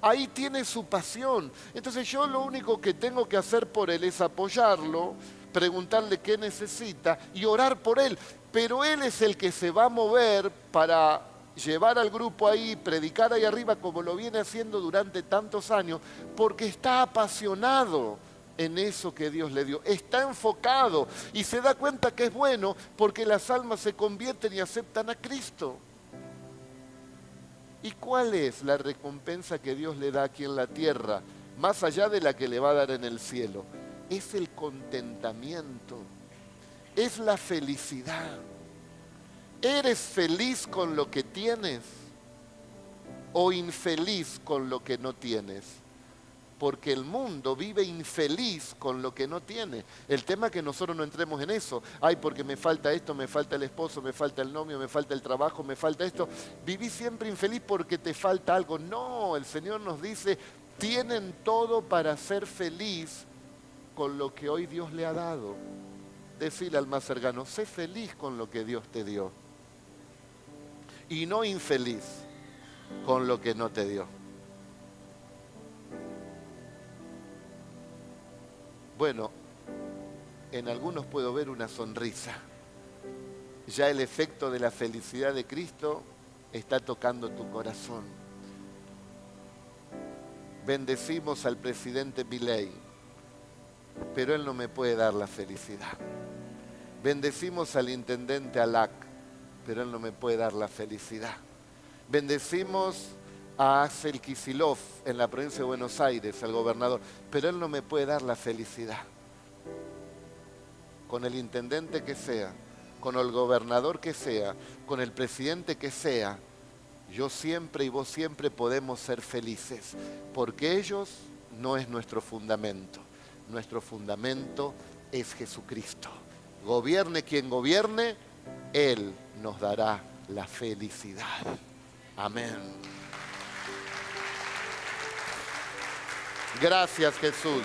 ahí tiene su pasión. Entonces yo lo único que tengo que hacer por él es apoyarlo, preguntarle qué necesita y orar por él. Pero él es el que se va a mover para llevar al grupo ahí, predicar ahí arriba como lo viene haciendo durante tantos años, porque está apasionado en eso que Dios le dio. Está enfocado y se da cuenta que es bueno porque las almas se convierten y aceptan a Cristo. ¿Y cuál es la recompensa que Dios le da aquí en la tierra, más allá de la que le va a dar en el cielo? Es el contentamiento, es la felicidad. ¿Eres feliz con lo que tienes o infeliz con lo que no tienes? Porque el mundo vive infeliz con lo que no tiene. El tema es que nosotros no entremos en eso. Ay, porque me falta esto, me falta el esposo, me falta el novio, me falta el trabajo, me falta esto. Viví siempre infeliz porque te falta algo. No, el Señor nos dice, tienen todo para ser feliz con lo que hoy Dios le ha dado. Decile al más cercano, sé feliz con lo que Dios te dio. Y no infeliz con lo que no te dio. Bueno, en algunos puedo ver una sonrisa. Ya el efecto de la felicidad de Cristo está tocando tu corazón. Bendecimos al presidente Milei, pero él no me puede dar la felicidad. Bendecimos al intendente Alac, pero él no me puede dar la felicidad. Bendecimos a Axel Kicillof en la provincia de Buenos Aires, al gobernador, pero él no me puede dar la felicidad. Con el intendente que sea, con el gobernador que sea, con el presidente que sea, yo siempre y vos siempre podemos ser felices, porque ellos no es nuestro fundamento. Nuestro fundamento es Jesucristo. Gobierne quien gobierne, Él nos dará la felicidad. Amén. Gracias, Jesús.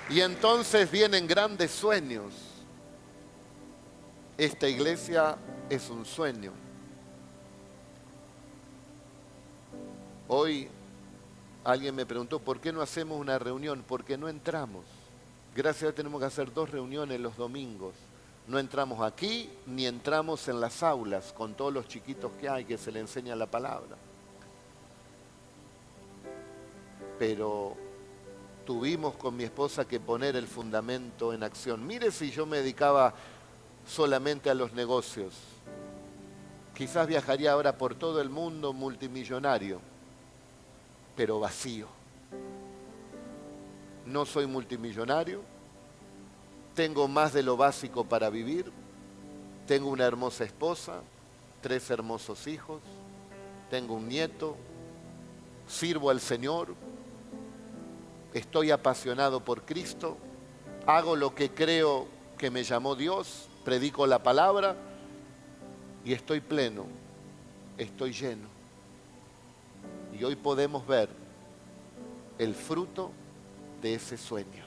Y entonces vienen grandes sueños. Esta iglesia es un sueño. Hoy alguien me preguntó, ¿por qué no hacemos una reunión? Porque no entramos. Gracias a Dios tenemos que hacer 2 reuniones los domingos. No entramos aquí, ni entramos en las aulas con todos los chiquitos que hay que se le enseña la palabra. Pero tuvimos con mi esposa que poner el fundamento en acción. Mire si yo me dedicaba solamente a los negocios. Quizás viajaría ahora por todo el mundo multimillonario, pero vacío. No soy multimillonario, tengo más de lo básico para vivir, tengo una hermosa esposa, 3 hermosos hijos, tengo un nieto, sirvo al Señor, estoy apasionado por Cristo, hago lo que creo que me llamó Dios, predico la palabra y estoy pleno, estoy lleno. Y hoy podemos ver el fruto de ese sueño.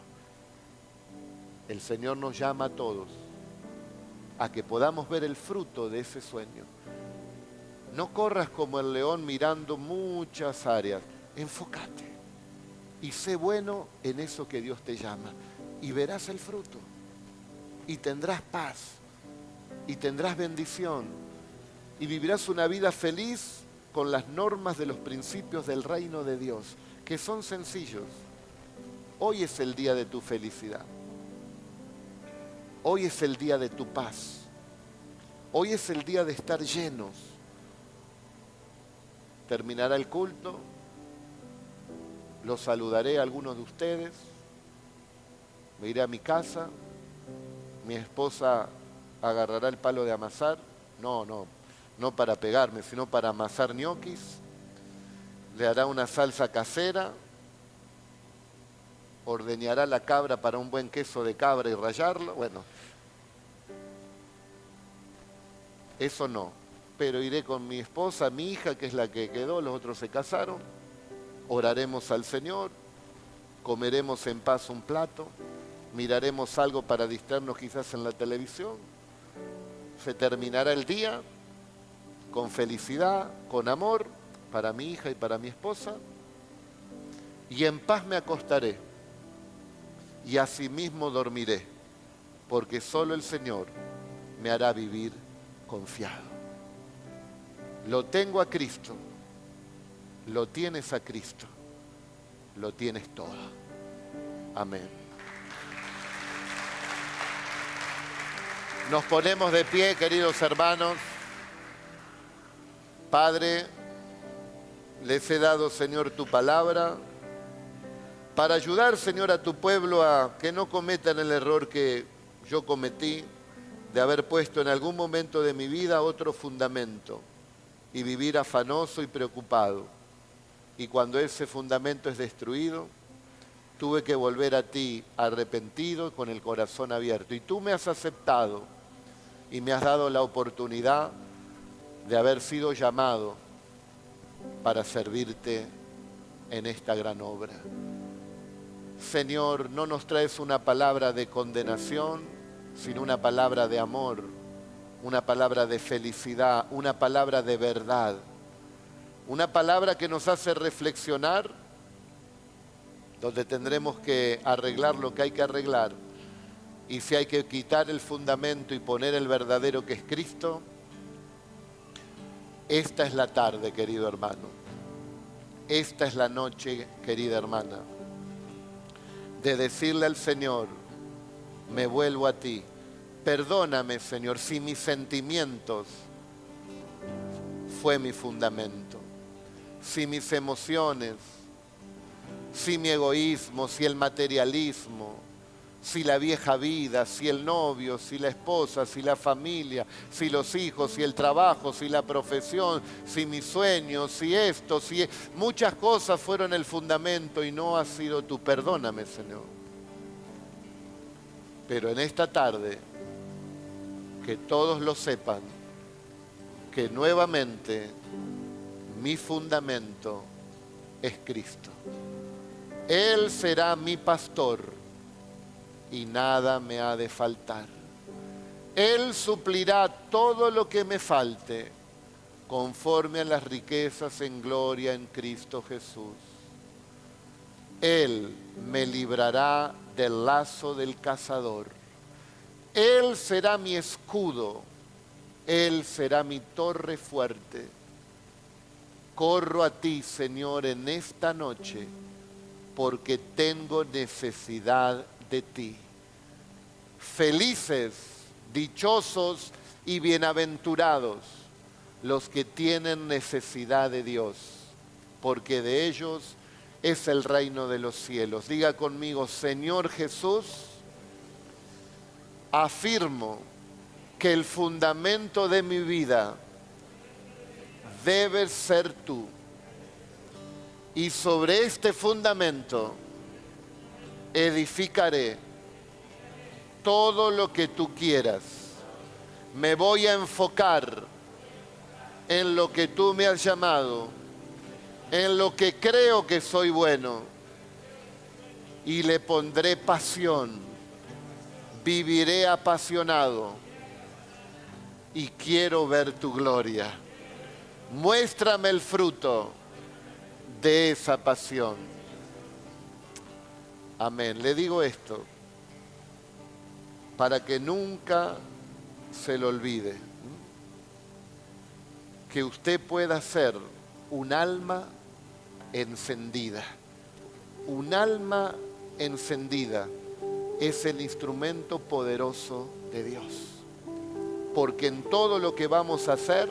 El Señor nos llama a todos a que podamos ver el fruto de ese sueño. No corras como el león mirando muchas áreas. Enfócate y sé bueno en eso que Dios te llama. Y verás el fruto. Y tendrás paz. Y tendrás bendición. Y vivirás una vida feliz con las normas de los principios del reino de Dios, que son sencillos. Hoy es el día de tu felicidad. Hoy es el día de tu paz. Hoy es el día de estar llenos. Terminará el culto. Los saludaré a algunos de ustedes. Me iré a mi casa. Mi esposa agarrará el palo de amasar. No para pegarme, sino para amasar ñoquis. Le hará una salsa casera. Ordeñará la cabra para un buen queso de cabra y rallarlo. Bueno, eso no. Pero iré con mi esposa, mi hija, que es la que quedó, los otros se casaron. Oraremos al Señor, comeremos en paz un plato, miraremos algo para distraernos quizás en la televisión. Se terminará el día con felicidad, con amor, para mi hija y para mi esposa, y en paz me acostaré, y asimismo dormiré, porque solo el Señor me hará vivir confiado. Lo tengo a Cristo, lo tienes a Cristo, lo tienes todo. Amén. Nos ponemos de pie, queridos hermanos. Padre, les he dado, Señor, tu palabra para ayudar, Señor, a tu pueblo a que no cometan el error que yo cometí de haber puesto en algún momento de mi vida otro fundamento y vivir afanoso y preocupado. Y cuando ese fundamento es destruido, tuve que volver a ti arrepentido y con el corazón abierto. Y tú me has aceptado y me has dado la oportunidad de haber sido llamado para servirte en esta gran obra. Señor, no nos traes una palabra de condenación, sino una palabra de amor, una palabra de felicidad, una palabra de verdad, una palabra que nos hace reflexionar, donde tendremos que arreglar lo que hay que arreglar, y si hay que quitar el fundamento y poner el verdadero que es Cristo. Esta es la tarde, querido hermano. Esta es la noche, querida hermana, de decirle al Señor, me vuelvo a ti. Perdóname, Señor, si mis sentimientos fue mi fundamento, si mis emociones, si mi egoísmo, si el materialismo, si la vieja vida, si el novio, si la esposa, si la familia, si los hijos, si el trabajo, si la profesión, si mis sueños, si esto, si muchas cosas fueron el fundamento y no ha sido tú. Perdóname, Señor. Pero en esta tarde, que todos lo sepan, que nuevamente mi fundamento es Cristo. Él será mi pastor y nada me ha de faltar. Él suplirá todo lo que me falte conforme a las riquezas en gloria en Cristo Jesús. Él me librará del lazo del cazador. Él será mi escudo. Él será mi torre fuerte. Corro a ti, Señor, en esta noche, porque tengo necesidad de ti. Felices, dichosos y bienaventurados los que tienen necesidad de Dios, porque de ellos es el reino de los cielos. Diga conmigo, Señor Jesús, afirmo que el fundamento de mi vida debe ser tú. Y sobre este fundamento edificaré todo lo que tú quieras. Me voy a enfocar en lo que tú me has llamado, en lo que creo que soy bueno, y le pondré pasión. Viviré apasionado y quiero ver tu gloria. Muéstrame el fruto de esa pasión. Amén. Le digo esto para que nunca se lo olvide, que usted pueda ser un alma encendida. Un alma encendida es el instrumento poderoso de Dios, porque en todo lo que vamos a hacer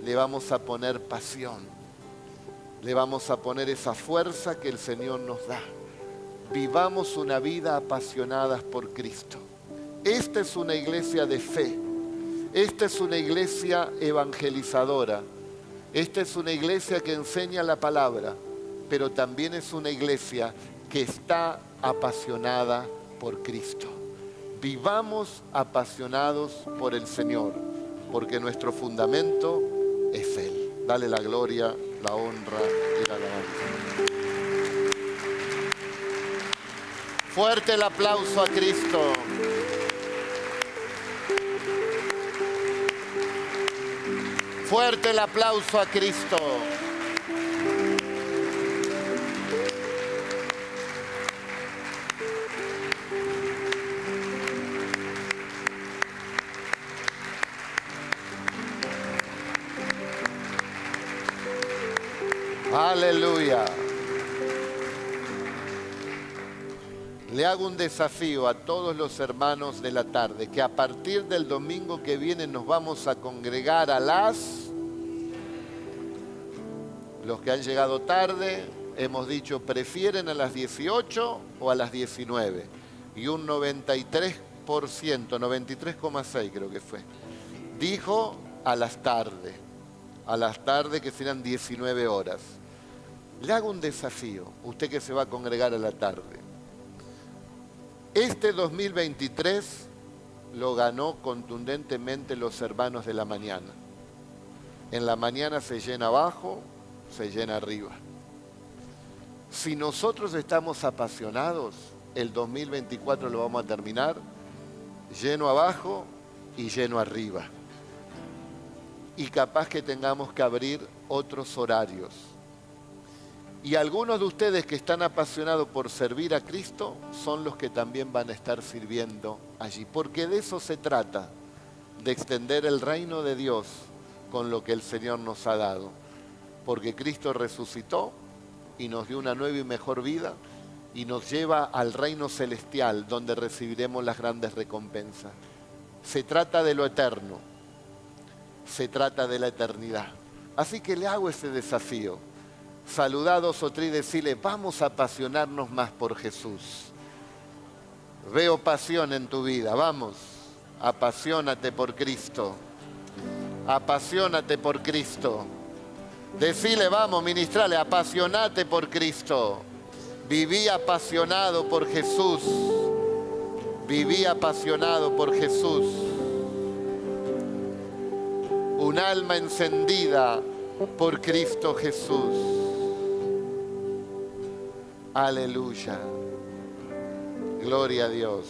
le vamos a poner pasión, le vamos a poner esa fuerza que el Señor nos da. Vivamos una vida apasionadas por Cristo. Esta es una iglesia de fe, esta es una iglesia evangelizadora, esta es una iglesia que enseña la palabra, pero también es una iglesia que está apasionada por Cristo. Vivamos apasionados por el Señor, porque nuestro fundamento es Él. Dale la gloria, la honra y la alabanza. Fuerte el aplauso a Cristo. Fuerte el aplauso a Cristo. Aleluya. Le hago un desafío a todos los hermanos de la tarde, que a partir del domingo que viene nos vamos a congregar a los que han llegado tarde, hemos dicho, prefieren a las 18 o a las 19. Y un 93%, 93,6 creo que fue, dijo a las tardes que serán 19 horas. Le hago un desafío, usted que se va a congregar a la tarde. Este 2023 lo ganó contundentemente los hermanos de la mañana. En la mañana se llena abajo, se llena arriba. Si nosotros estamos apasionados, el 2024 lo vamos a terminar lleno abajo y lleno arriba. Y capaz que tengamos que abrir otros horarios. Y algunos de ustedes que están apasionados por servir a Cristo son los que también van a estar sirviendo allí. Porque de eso se trata, de extender el reino de Dios con lo que el Señor nos ha dado. Porque Cristo resucitó y nos dio una nueva y mejor vida y nos lleva al reino celestial donde recibiremos las grandes recompensas. Se trata de lo eterno, se trata de la eternidad. Así que le hago ese desafío. Saludados o tres y decirle, vamos a apasionarnos más por Jesús. Veo pasión en tu vida, vamos, apasionate por Cristo. Apasionate por Cristo. Decile, vamos, ministrale, apasionate por Cristo. Viví apasionado por Jesús. Viví apasionado por Jesús. Un alma encendida por Cristo Jesús. Aleluya. Gloria a Dios.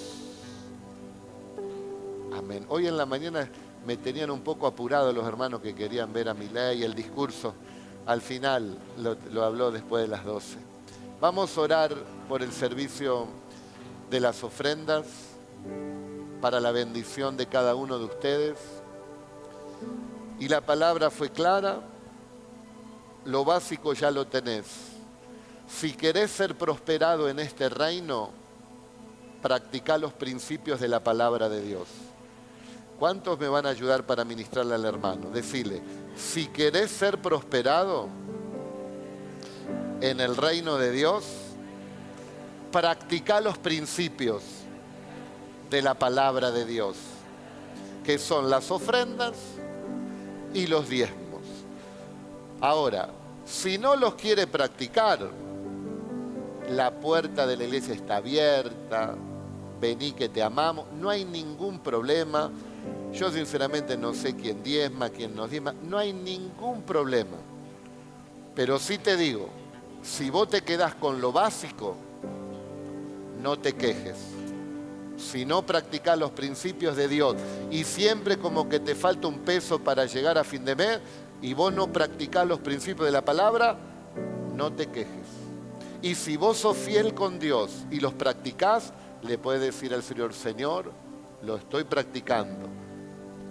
Amén. Hoy en la mañana me tenían un poco apurado los hermanos que querían ver a Milei. El discurso al final lo habló después de las 12. Vamos a orar por el servicio de las ofrendas, para la bendición de cada uno de ustedes. Y la palabra fue clara, lo básico ya lo tenés. Si querés ser prosperado en este reino, practica los principios de la palabra de Dios. ¿Cuántos me van a ayudar para ministrarle al hermano? Decirle, si querés ser prosperado en el reino de Dios, practica los principios de la palabra de Dios, que son las ofrendas y los diezmos. Ahora, si no los quiere practicar, la puerta de la iglesia está abierta, vení que te amamos, no hay ningún problema. Yo sinceramente no sé quién diezma, quién nos diezma, no hay ningún problema. Pero sí te digo, si vos te quedás con lo básico, no te quejes. Si no practicás los principios de Dios y siempre como que te falta un peso para llegar a fin de mes y vos no practicás los principios de la palabra, no te quejes. Y si vos sos fiel con Dios y los practicás, le puedes decir al Señor, Señor, lo estoy practicando.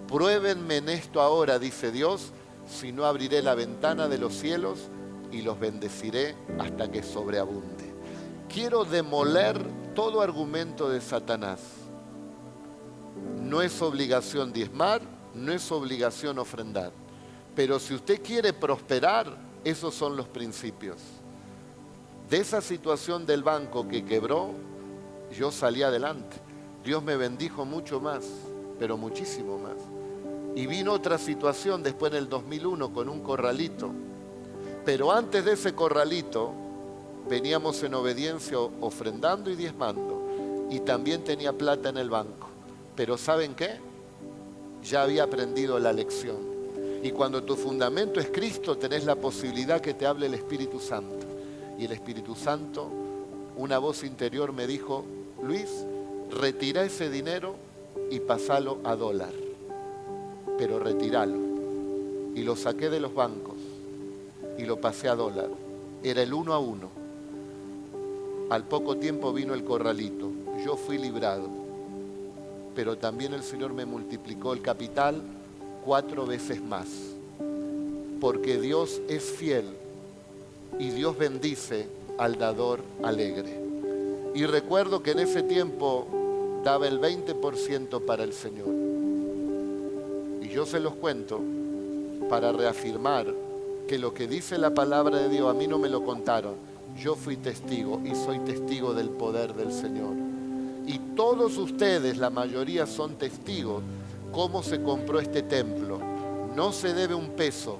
Pruébenme en esto ahora, dice Dios, si no abriré la ventana de los cielos y los bendeciré hasta que sobreabunde. Quiero demoler todo argumento de Satanás. No es obligación diezmar, no es obligación ofrendar. Pero si usted quiere prosperar, esos son los principios. De esa situación del banco que quebró, yo salí adelante. Dios me bendijo mucho más, pero muchísimo más. Y vino otra situación después en el 2001 con un corralito. Pero antes de ese corralito, veníamos en obediencia ofrendando y diezmando. Y también tenía plata en el banco. Pero ¿saben qué? Ya había aprendido la lección. Y cuando tu fundamento es Cristo, tenés la posibilidad que te hable el Espíritu Santo. Y el Espíritu Santo, una voz interior me dijo, Luis, retira ese dinero y pasalo a dólar. Pero retíralo. y lo saqué de los bancos y lo pasé a dólar. Era el 1 a 1. Al poco tiempo vino el corralito. Yo fui librado. Pero también el Señor me multiplicó el capital 4 veces más. Porque Dios es fiel y Dios bendice al dador alegre. Y recuerdo que en ese tiempo daba el 20% para el Señor. Y yo se los cuento para reafirmar que lo que dice la palabra de Dios, a mí no me lo contaron. Yo fui testigo y soy testigo del poder del Señor. Y todos ustedes, la mayoría, son testigos cómo se compró este templo. No se debe un peso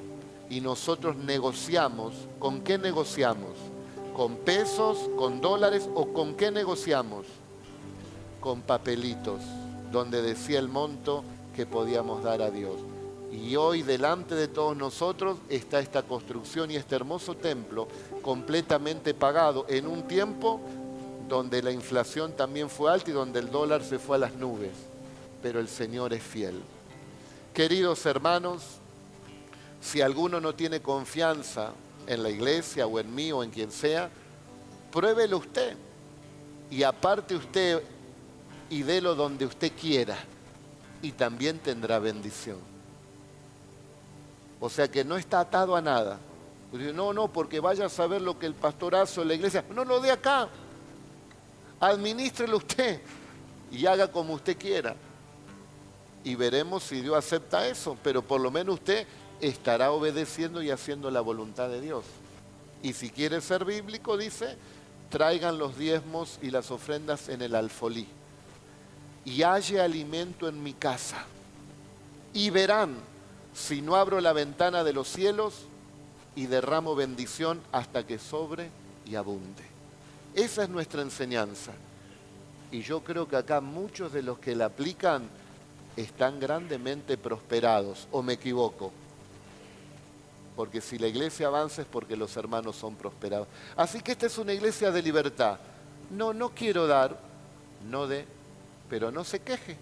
y nosotros negociamos. ¿Con qué negociamos? ¿Con pesos, con dólares o con qué negociamos? Con papelitos, donde decía el monto que podíamos dar a Dios. Y hoy delante de todos nosotros está esta construcción y este hermoso templo completamente pagado en un tiempo donde la inflación también fue alta y donde el dólar se fue a las nubes. Pero el Señor es fiel. Queridos hermanos, si alguno no tiene confianza en la iglesia o en mí o en quien sea, pruébelo usted y aparte usted y délo donde usted quiera y también tendrá bendición. O sea que no está atado a nada. No, porque vaya a saber lo que el pastorazo de la iglesia. No lo dé acá. Administrelo usted y haga como usted quiera. Y veremos si Dios acepta eso, pero por lo menos usted estará obedeciendo y haciendo la voluntad de Dios. Y si quiere ser bíblico, dice, traigan los diezmos y las ofrendas en el alfolí. Y halle alimento en mi casa. Y verán si no abro la ventana de los cielos y derramo bendición hasta que sobre y abunde. Esa es nuestra enseñanza. Y yo creo que acá muchos de los que la aplican están grandemente prosperados, ¿o me equivoco? Porque si la iglesia avanza es porque los hermanos son prosperados. Así que esta es una iglesia de libertad. No quiero dar, no dé, pero no se queje.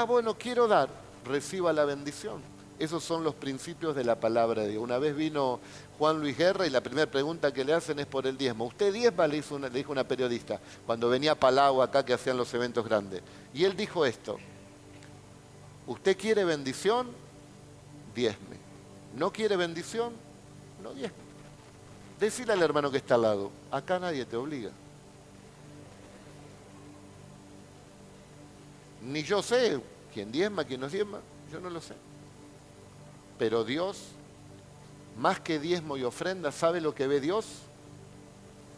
Bueno, quiero dar, reciba la bendición. Esos son los principios de la palabra de Dios. Una vez vino Juan Luis Guerra y la primera pregunta que le hacen es por el diezmo. ¿Usted diezma? Le dijo una periodista, cuando venía a Palau acá que hacían los eventos grandes. Y él dijo esto: ¿usted quiere bendición? Diezme. ¿No quiere bendición? No diezme. Decile al hermano que está al lado, acá nadie te obliga. Ni yo sé quién diezma, quién no diezma, yo no lo sé. Pero Dios, más que diezmo y ofrenda, ¿sabe lo que ve Dios?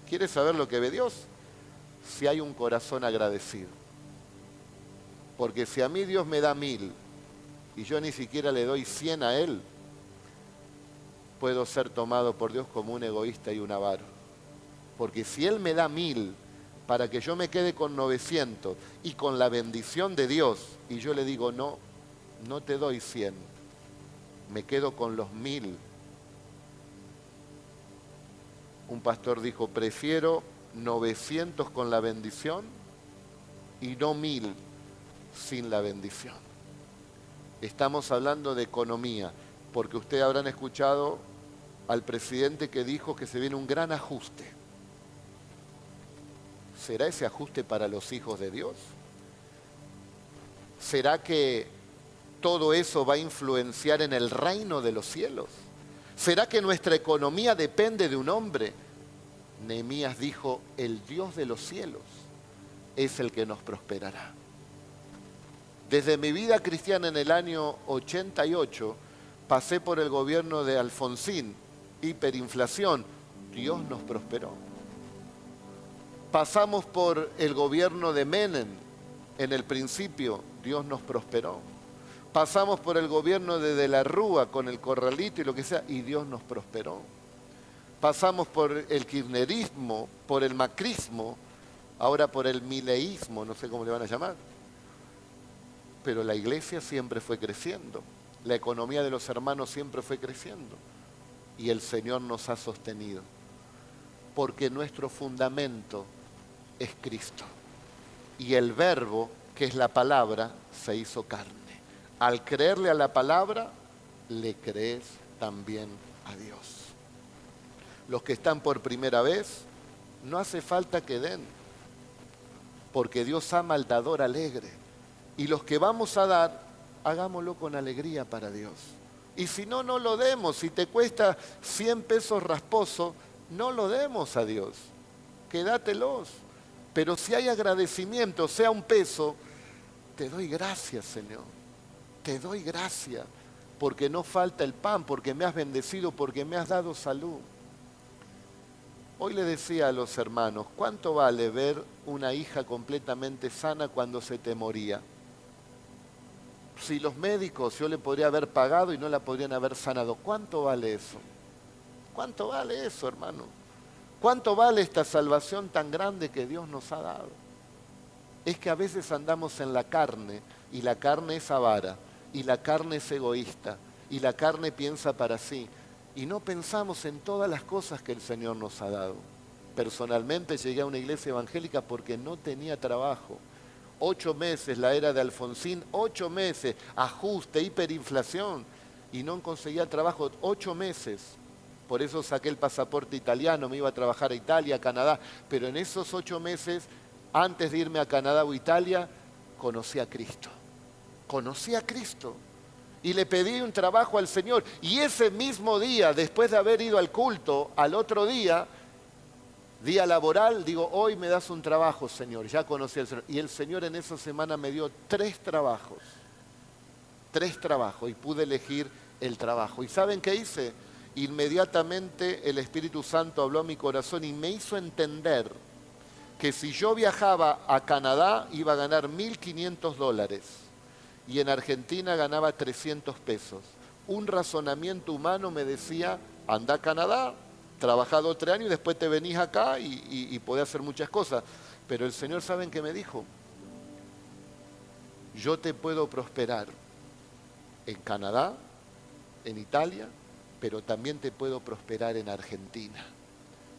¿Quiere saber lo que ve Dios? Si hay un corazón agradecido. Porque si a mí Dios me da 1000 y yo ni siquiera le doy 100 a Él, puedo ser tomado por Dios como un egoísta y un avaro. Porque si Él me da 1000 para que yo me quede con 900 y con la bendición de Dios, y yo le digo, no te doy 100, me quedo con los 1000. Un pastor dijo, prefiero 900 con la bendición y no 1000 sin la bendición. Estamos hablando de economía, porque ustedes habrán escuchado al presidente que dijo que se viene un gran ajuste. ¿Será ese ajuste para los hijos de Dios? ¿Será que todo eso va a influenciar en el reino de los cielos? ¿Será que nuestra economía depende de un hombre? Nehemías dijo, el Dios de los cielos es el que nos prosperará. Desde mi vida cristiana en el año 88, pasé por el gobierno de Alfonsín, hiperinflación, Dios nos prosperó. Pasamos por el gobierno de Menem, en el principio, Dios nos prosperó. Pasamos por el gobierno de la Rúa con el corralito y lo que sea, y Dios nos prosperó. Pasamos por el kirchnerismo, por el macrismo, ahora por el mileísmo, no sé cómo le van a llamar. Pero la iglesia siempre fue creciendo, la economía de los hermanos siempre fue creciendo y el Señor nos ha sostenido, porque nuestro fundamento es Cristo y el verbo, que es la palabra, se hizo carne. Al creerle a la palabra, le crees también a Dios. Los que están por primera vez, no hace falta que den, porque Dios ama al dador alegre. Y los que vamos a dar, hagámoslo con alegría para Dios. Y si no, no lo demos. Si te cuesta 100 pesos rasposo, no lo demos a Dios. Quédatelos. Pero si hay agradecimiento, sea un peso, te doy gracias, Señor. Te doy gracias porque no falta el pan, porque me has bendecido, porque me has dado salud. Hoy le decía a los hermanos, ¿cuánto vale ver una hija completamente sana cuando se te moría? Si los médicos yo le podría haber pagado y no la podrían haber sanado, ¿cuánto vale eso? ¿Cuánto vale eso, hermano? ¿Cuánto vale esta salvación tan grande que Dios nos ha dado? Es que a veces andamos en la carne y la carne es avara y la carne es egoísta y la carne piensa para sí y no pensamos en todas las cosas que el Señor nos ha dado. Personalmente llegué a una iglesia evangélica porque no tenía trabajo. 8 meses, la era de Alfonsín, 8 meses, ajuste, hiperinflación, y no conseguía trabajo 8 meses. Por eso saqué el pasaporte italiano, me iba a trabajar a Italia, a Canadá, pero en esos 8 meses, antes de irme a Canadá o Italia, conocí a Cristo. Conocí a Cristo y le pedí un trabajo al Señor. Y ese mismo día, después de haber ido al culto, al otro día, día laboral, digo, hoy me das un trabajo, Señor. Ya conocí al Señor. Y el Señor en esa semana me dio 3 trabajos. 3 trabajos y pude elegir el trabajo. ¿Y saben qué hice? Inmediatamente el Espíritu Santo habló a mi corazón y me hizo entender que si yo viajaba a Canadá iba a ganar $1.500 y en Argentina ganaba 300 pesos. Un razonamiento humano me decía, anda a Canadá, trabajá 2 o 3 años y después te venís acá y podés hacer muchas cosas. Pero el Señor, ¿saben qué me dijo? Yo te puedo prosperar en Canadá, en Italia, pero también te puedo prosperar en Argentina.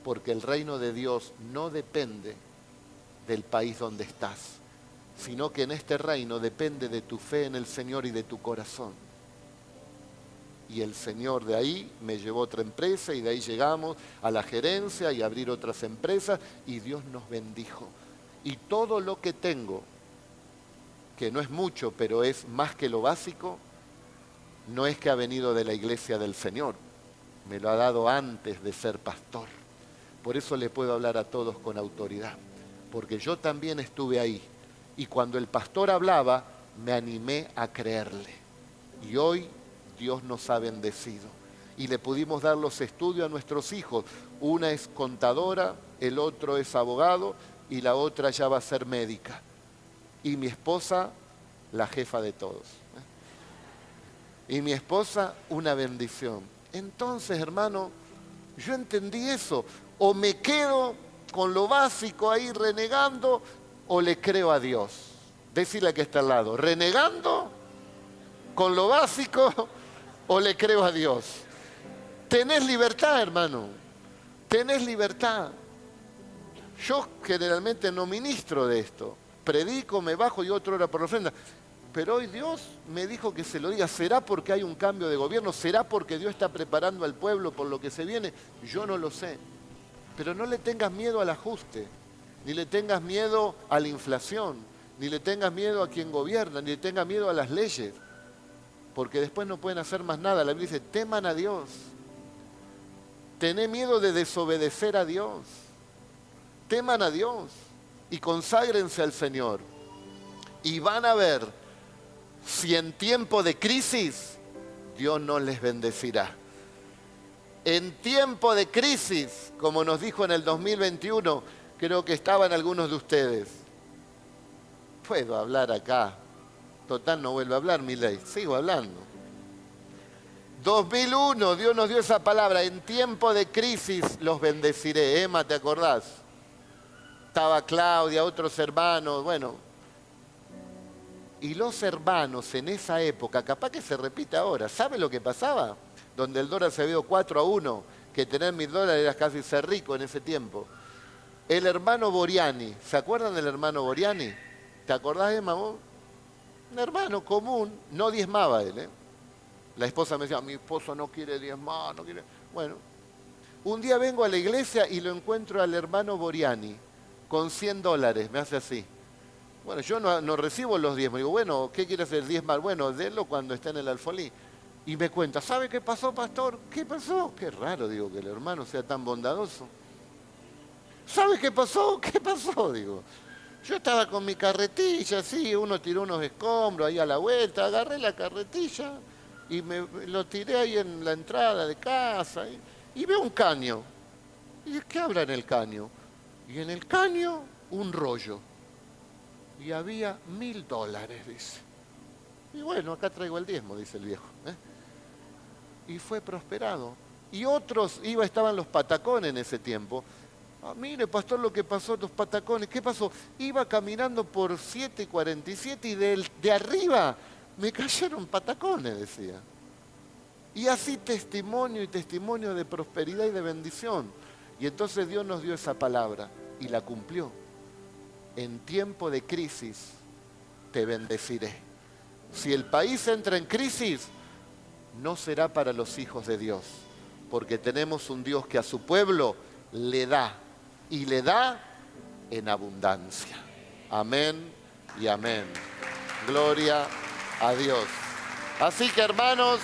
Porque el reino de Dios no depende del país donde estás, sino que en este reino depende de tu fe en el Señor y de tu corazón. Y el Señor de ahí me llevó a otra empresa y de ahí llegamos a la gerencia y a abrir otras empresas y Dios nos bendijo. Y todo lo que tengo, que no es mucho, pero es más que lo básico, no es que ha venido de la iglesia del Señor, me lo ha dado antes de ser pastor. Por eso le puedo hablar a todos con autoridad, porque yo también estuve ahí. Y cuando el pastor hablaba, me animé a creerle. Y hoy Dios nos ha bendecido. Y le pudimos dar los estudios a nuestros hijos. Una es contadora, el otro es abogado y la otra ya va a ser médica. Y mi esposa, la jefa de todos. Y mi esposa, una bendición. Entonces, hermano, yo entendí eso. O me quedo con lo básico ahí renegando, o le creo a Dios. Decirle que está al lado, renegando con lo básico, o le creo a Dios. Tenés libertad, hermano. Tenés libertad. Yo generalmente no ministro de esto. Predico, me bajo y otro ora por la ofrenda. Pero hoy Dios me dijo que se lo diga. ¿Será porque hay un cambio de gobierno? ¿Será porque Dios está preparando al pueblo por lo que se viene? Yo no lo sé. Pero no le tengas miedo al ajuste, ni le tengas miedo a la inflación, ni le tengas miedo a quien gobierna, ni le tengas miedo a las leyes, porque después no pueden hacer más nada. La Biblia dice, teman a Dios. Tené miedo de desobedecer a Dios. Teman a Dios y conságrense al Señor. Y van a ver si en tiempo de crisis Dios no les bendecirá. En tiempo de crisis, como nos dijo en el 2021, creo que estaban algunos de ustedes. Puedo hablar acá. Total, no vuelvo a hablar, mi ley. Sigo hablando. 2001, Dios nos dio esa palabra. En tiempo de crisis los bendeciré. Emma, ¿te acordás? Estaba Claudia, otros hermanos, bueno. Y los hermanos en esa época, capaz que se repite ahora, ¿sabe lo que pasaba? Donde el dólar se había ido 4-1, que tener $1.000 era casi ser rico en ese tiempo. El hermano Boriani, ¿se acuerdan del hermano Boriani? ¿Te acordás, Emma, vos? Un hermano común, no diezmaba él, La esposa me decía, mi esposo no quiere diezmar, no quiere... Bueno, un día vengo a la iglesia y lo encuentro al hermano Boriani con $100, me hace así. Bueno, yo no recibo los diezmos. Digo, bueno, ¿qué quiere hacer diezmar? Bueno, denlo cuando esté en el alfolí. Y me cuenta, ¿sabe qué pasó, pastor? ¿Qué pasó? Qué raro, digo, que el hermano sea tan bondadoso. ¿Sabe qué pasó? ¿Qué pasó? Digo, yo estaba con mi carretilla, así, uno tiró unos escombros ahí a la vuelta, agarré la carretilla y lo tiré ahí en la entrada de casa y veo un caño. ¿Y qué habrá en el caño? Y en el caño un rollo. Y había $1000, dice. Y bueno, acá traigo el diezmo, dice el viejo. Y fue prosperado. Y otros, estaban los patacones en ese tiempo. Ah, mire, pastor, lo que pasó, los patacones. ¿Qué pasó? Iba caminando por 7:47 y de arriba me cayeron patacones, decía. Y así testimonio y testimonio de prosperidad y de bendición. Y entonces Dios nos dio esa palabra y la cumplió. En tiempo de crisis te bendeciré. Si el país entra en crisis, no será para los hijos de Dios, porque tenemos un Dios que a su pueblo le da, y le da en abundancia. Amén y amén. Gloria a Dios. Así que, hermanos,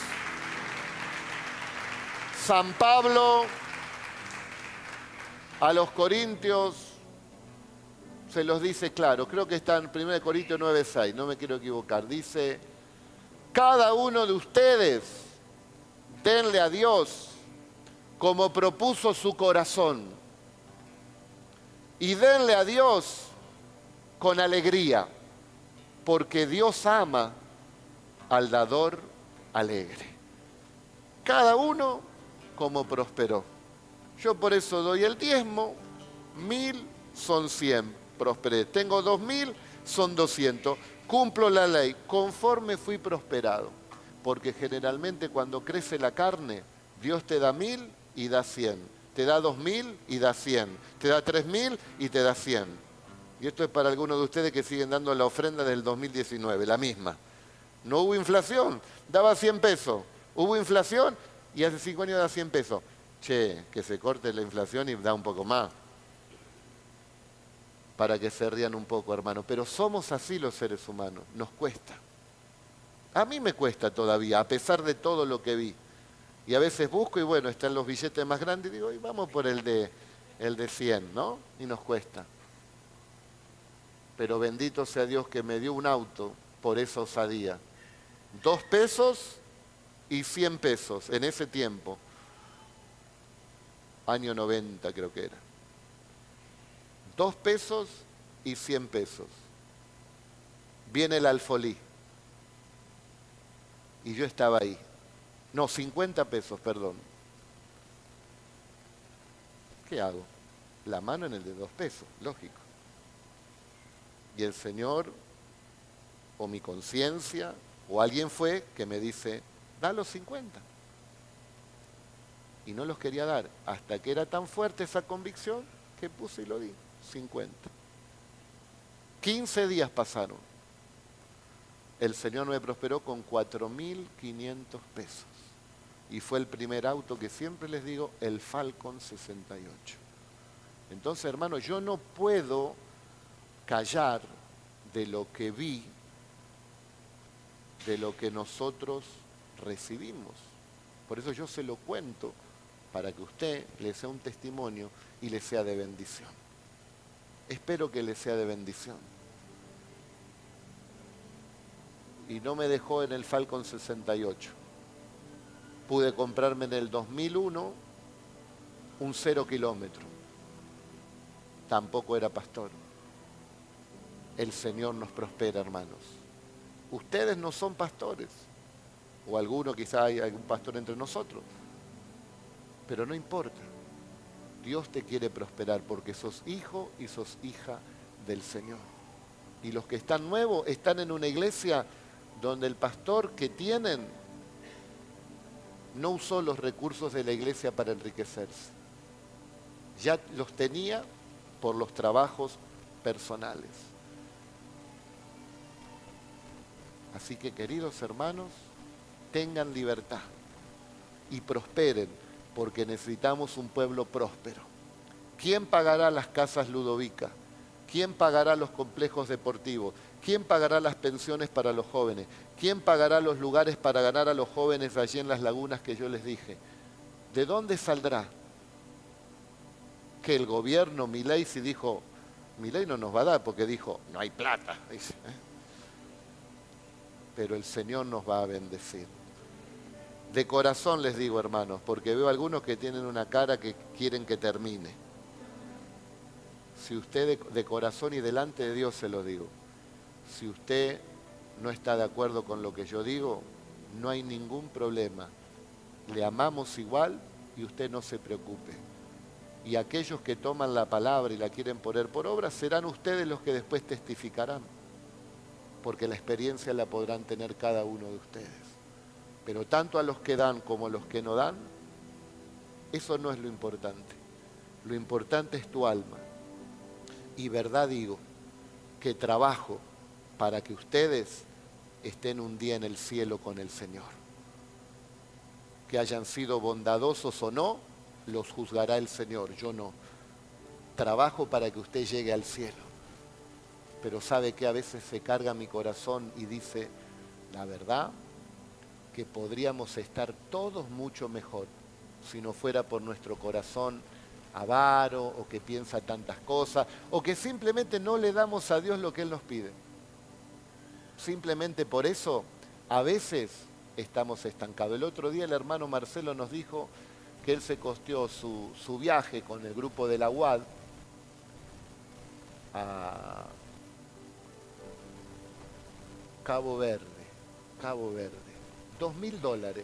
San Pablo a los Corintios se los dice claro, creo que está en 1 Corintios 9:6, no me quiero equivocar. Dice, cada uno de ustedes denle a Dios como propuso su corazón y denle a Dios con alegría, porque Dios ama al dador alegre. Cada uno como prosperó. Yo por eso doy el diezmo, 1000 son 100. Prosperé. Tengo 2000, son 200. Cumplo la ley, conforme fui prosperado. Porque generalmente cuando crece la carne, Dios te da 1000 y da 100. Te da 2000 y da 100. Te da 3000 y te da 100. Y esto es para algunos de ustedes que siguen dando la ofrenda del 2019, la misma. No hubo inflación, daba 100 pesos. Hubo inflación y hace 5 años da 100 pesos. Che, que se corte la inflación y da un poco más. Para que se rían un poco, hermano. Pero somos así los seres humanos, nos cuesta. A mí me cuesta todavía, a pesar de todo lo que vi. Y a veces busco y bueno, están los billetes más grandes y digo, y vamos por el de 100, ¿no? Y nos cuesta. Pero bendito sea Dios que me dio un auto por esa osadía. 2 pesos y 100 pesos en ese tiempo. Año 90 creo que era. 2 pesos y 100 pesos. Viene el alfolí. Y yo estaba ahí. No, 50 pesos, perdón. ¿Qué hago? La mano en el de 2 pesos, lógico. Y el Señor, o mi conciencia, o alguien fue que me dice, da los 50. Y no los quería dar, hasta que era tan fuerte esa convicción que puse y lo di. 50. 15 días pasaron. El Señor me prosperó con 4500 pesos. Y fue el primer auto que siempre les digo, el Falcon 68. Entonces, hermano, yo no puedo callar de lo que vi, de lo que nosotros recibimos. Por eso yo se lo cuento, para que usted le sea un testimonio y le sea de bendición. Espero que le sea de bendición. Y no me dejó en el Falcon 68. Pude comprarme en el 2001 un 0 kilómetro. Tampoco era pastor. El Señor nos prospera, hermanos. Ustedes no son pastores. O alguno, quizá hay algún pastor entre nosotros. Pero no importa. Dios te quiere prosperar porque sos hijo y sos hija del Señor. Y los que están nuevos están en una iglesia donde el pastor que tienen no usó los recursos de la iglesia para enriquecerse. Ya los tenía por los trabajos personales. Así que, queridos hermanos, tengan libertad y prosperen, porque necesitamos un pueblo próspero. ¿Quién pagará las casas Ludovica? ¿Quién pagará los complejos deportivos? ¿Quién pagará las pensiones para los jóvenes? ¿Quién pagará los lugares para ganar a los jóvenes allí en las lagunas que yo les dije? ¿De dónde saldrá? Que el gobierno, Milei, si dijo, Milei no nos va a dar porque dijo, no hay plata, dice, pero el Señor nos va a bendecir. De corazón les digo, hermanos, porque veo algunos que tienen una cara que quieren que termine. Si usted de corazón y delante de Dios se lo digo, si usted no está de acuerdo con lo que yo digo, no hay ningún problema. Le amamos igual y usted no se preocupe. Y aquellos que toman la palabra y la quieren poner por obra, serán ustedes los que después testificarán, porque la experiencia la podrán tener cada uno de ustedes. Pero tanto a los que dan como a los que no dan, eso no es lo importante. Lo importante es tu alma. Y verdad digo, que trabajo para que ustedes estén un día en el cielo con el Señor. Que hayan sido bondadosos o no, los juzgará el Señor, yo no. Trabajo para que usted llegue al cielo. Pero sabe que a veces se carga mi corazón y dice, la verdad, que podríamos estar todos mucho mejor si no fuera por nuestro corazón avaro o que piensa tantas cosas o que simplemente no le damos a Dios lo que Él nos pide. Simplemente por eso a veces estamos estancados. El otro día el hermano Marcelo nos dijo que él se costeó su viaje con el grupo de la UAD a Cabo Verde, $2.000,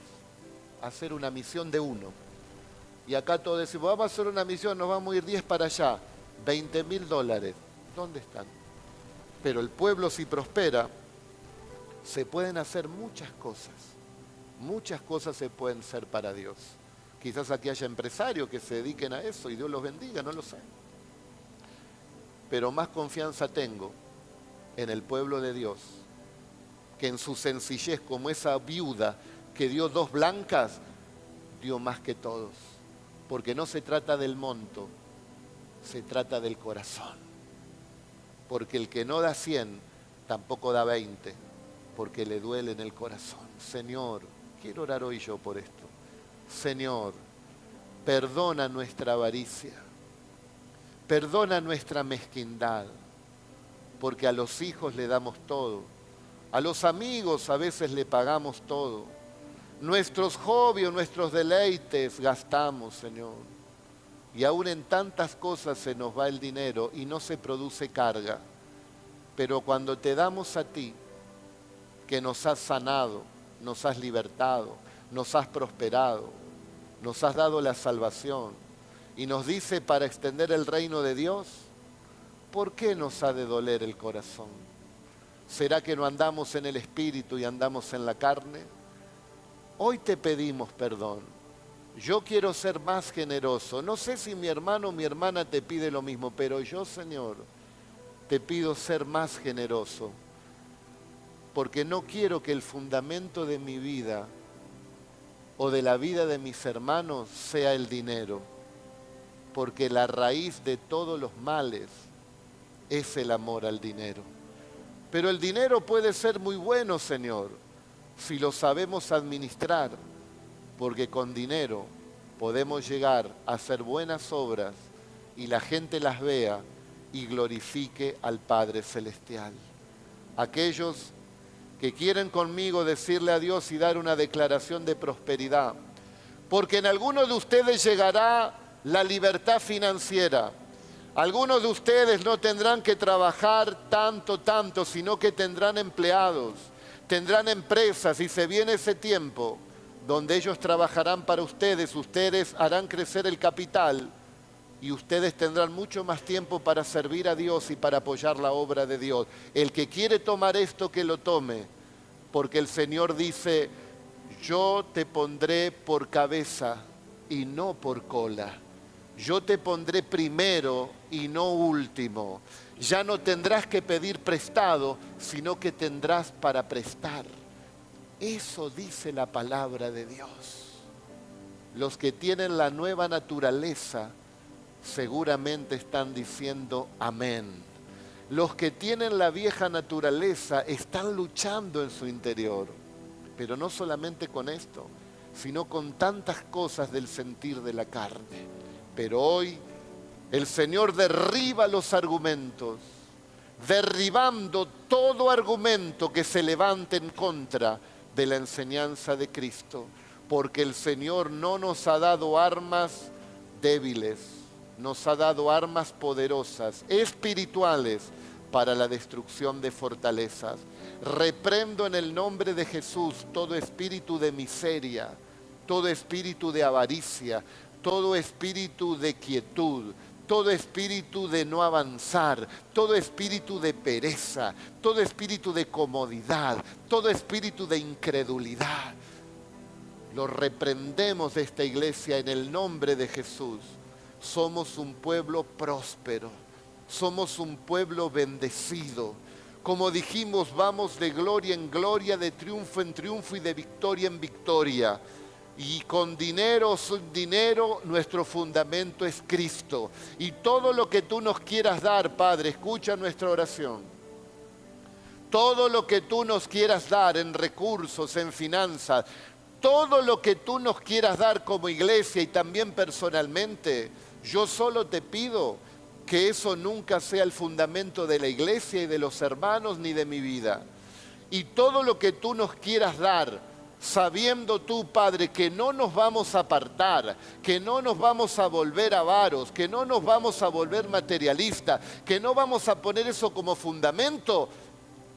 hacer una misión de uno. Y acá todos decimos, vamos a hacer una misión, nos vamos a ir 10 para allá, $20.000. ¿Dónde están? Pero el pueblo, si prospera, se pueden hacer muchas cosas se pueden hacer para Dios. Quizás aquí haya empresarios que se dediquen a eso y Dios los bendiga, no lo sé. Pero más confianza tengo en el pueblo de Dios, que en su sencillez, como esa viuda que dio 2 blancas, dio más que todos. Porque no se trata del monto, se trata del corazón. Porque el que no da 100, tampoco da 20, porque le duele en el corazón. Señor, quiero orar hoy yo por esto. Señor, perdona nuestra avaricia, perdona nuestra mezquindad, porque a los hijos le damos todo, a los amigos a veces le pagamos todo, nuestros hobbies, nuestros deleites gastamos, Señor, y aún en tantas cosas se nos va el dinero y no se produce carga, pero cuando te damos a ti, que nos has sanado, nos has libertado, nos has prosperado, nos has dado la salvación y nos dice para extender el reino de Dios, ¿por qué nos ha de doler el corazón? ¿Será que no andamos en el espíritu y andamos en la carne? Hoy te pedimos perdón. Yo quiero ser más generoso. No sé si mi hermano o mi hermana te pide lo mismo, pero yo, Señor, te pido ser más generoso, porque no quiero que el fundamento de mi vida o de la vida de mis hermanos sea el dinero, porque la raíz de todos los males es el amor al dinero. Pero el dinero puede ser muy bueno, Señor, si lo sabemos administrar, porque con dinero podemos llegar a hacer buenas obras y la gente las vea y glorifique al Padre Celestial. Aquellos que quieren conmigo decirle a Dios y dar una declaración de prosperidad, porque en algunos de ustedes llegará la libertad financiera. Algunos de ustedes no tendrán que trabajar tanto, sino que tendrán empleados, tendrán empresas y se viene ese tiempo donde ellos trabajarán para ustedes, ustedes harán crecer el capital y ustedes tendrán mucho más tiempo para servir a Dios y para apoyar la obra de Dios. El que quiere tomar esto, que lo tome, porque el Señor dice, yo te pondré por cabeza y no por cola. Yo te pondré primero y no último. Ya no tendrás que pedir prestado, sino que tendrás para prestar. Eso dice la palabra de Dios. Los que tienen la nueva naturaleza seguramente están diciendo amén. Los que tienen la vieja naturaleza están luchando en su interior. Pero no solamente con esto, sino con tantas cosas del sentir de la carne. Pero hoy el Señor derriba los argumentos, derribando todo argumento que se levante en contra de la enseñanza de Cristo, porque el Señor no nos ha dado armas débiles, nos ha dado armas poderosas, espirituales, para la destrucción de fortalezas. Reprendo en el nombre de Jesús todo espíritu de miseria, todo espíritu de avaricia, todo espíritu de quietud, todo espíritu de no avanzar, todo espíritu de pereza, todo espíritu de comodidad, todo espíritu de incredulidad. Lo reprendemos de esta iglesia en el nombre de Jesús. Somos un pueblo próspero, somos un pueblo bendecido. Como dijimos, vamos de gloria en gloria, de triunfo en triunfo y de victoria en victoria. Y con dinero o sin dinero, nuestro fundamento es Cristo. Y todo lo que tú nos quieras dar, Padre, escucha nuestra oración. Todo lo que tú nos quieras dar en recursos, en finanzas, todo lo que tú nos quieras dar como iglesia y también personalmente, yo solo te pido que eso nunca sea el fundamento de la iglesia y de los hermanos ni de mi vida. Y todo lo que tú nos quieras dar, sabiendo tú, Padre, que no nos vamos a apartar, que no nos vamos a volver avaros, que no nos vamos a volver materialistas, que no vamos a poner eso como fundamento,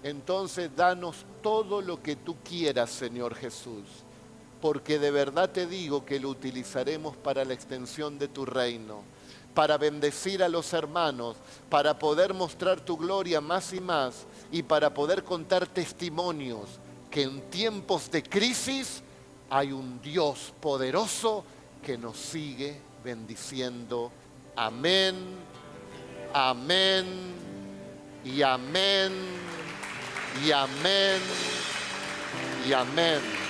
entonces danos todo lo que tú quieras, Señor Jesús. Porque de verdad te digo que lo utilizaremos para la extensión de tu reino, para bendecir a los hermanos, para poder mostrar tu gloria más y más y para poder contar testimonios que en tiempos de crisis hay un Dios poderoso que nos sigue bendiciendo. Amén, amén y amén y amén y amén.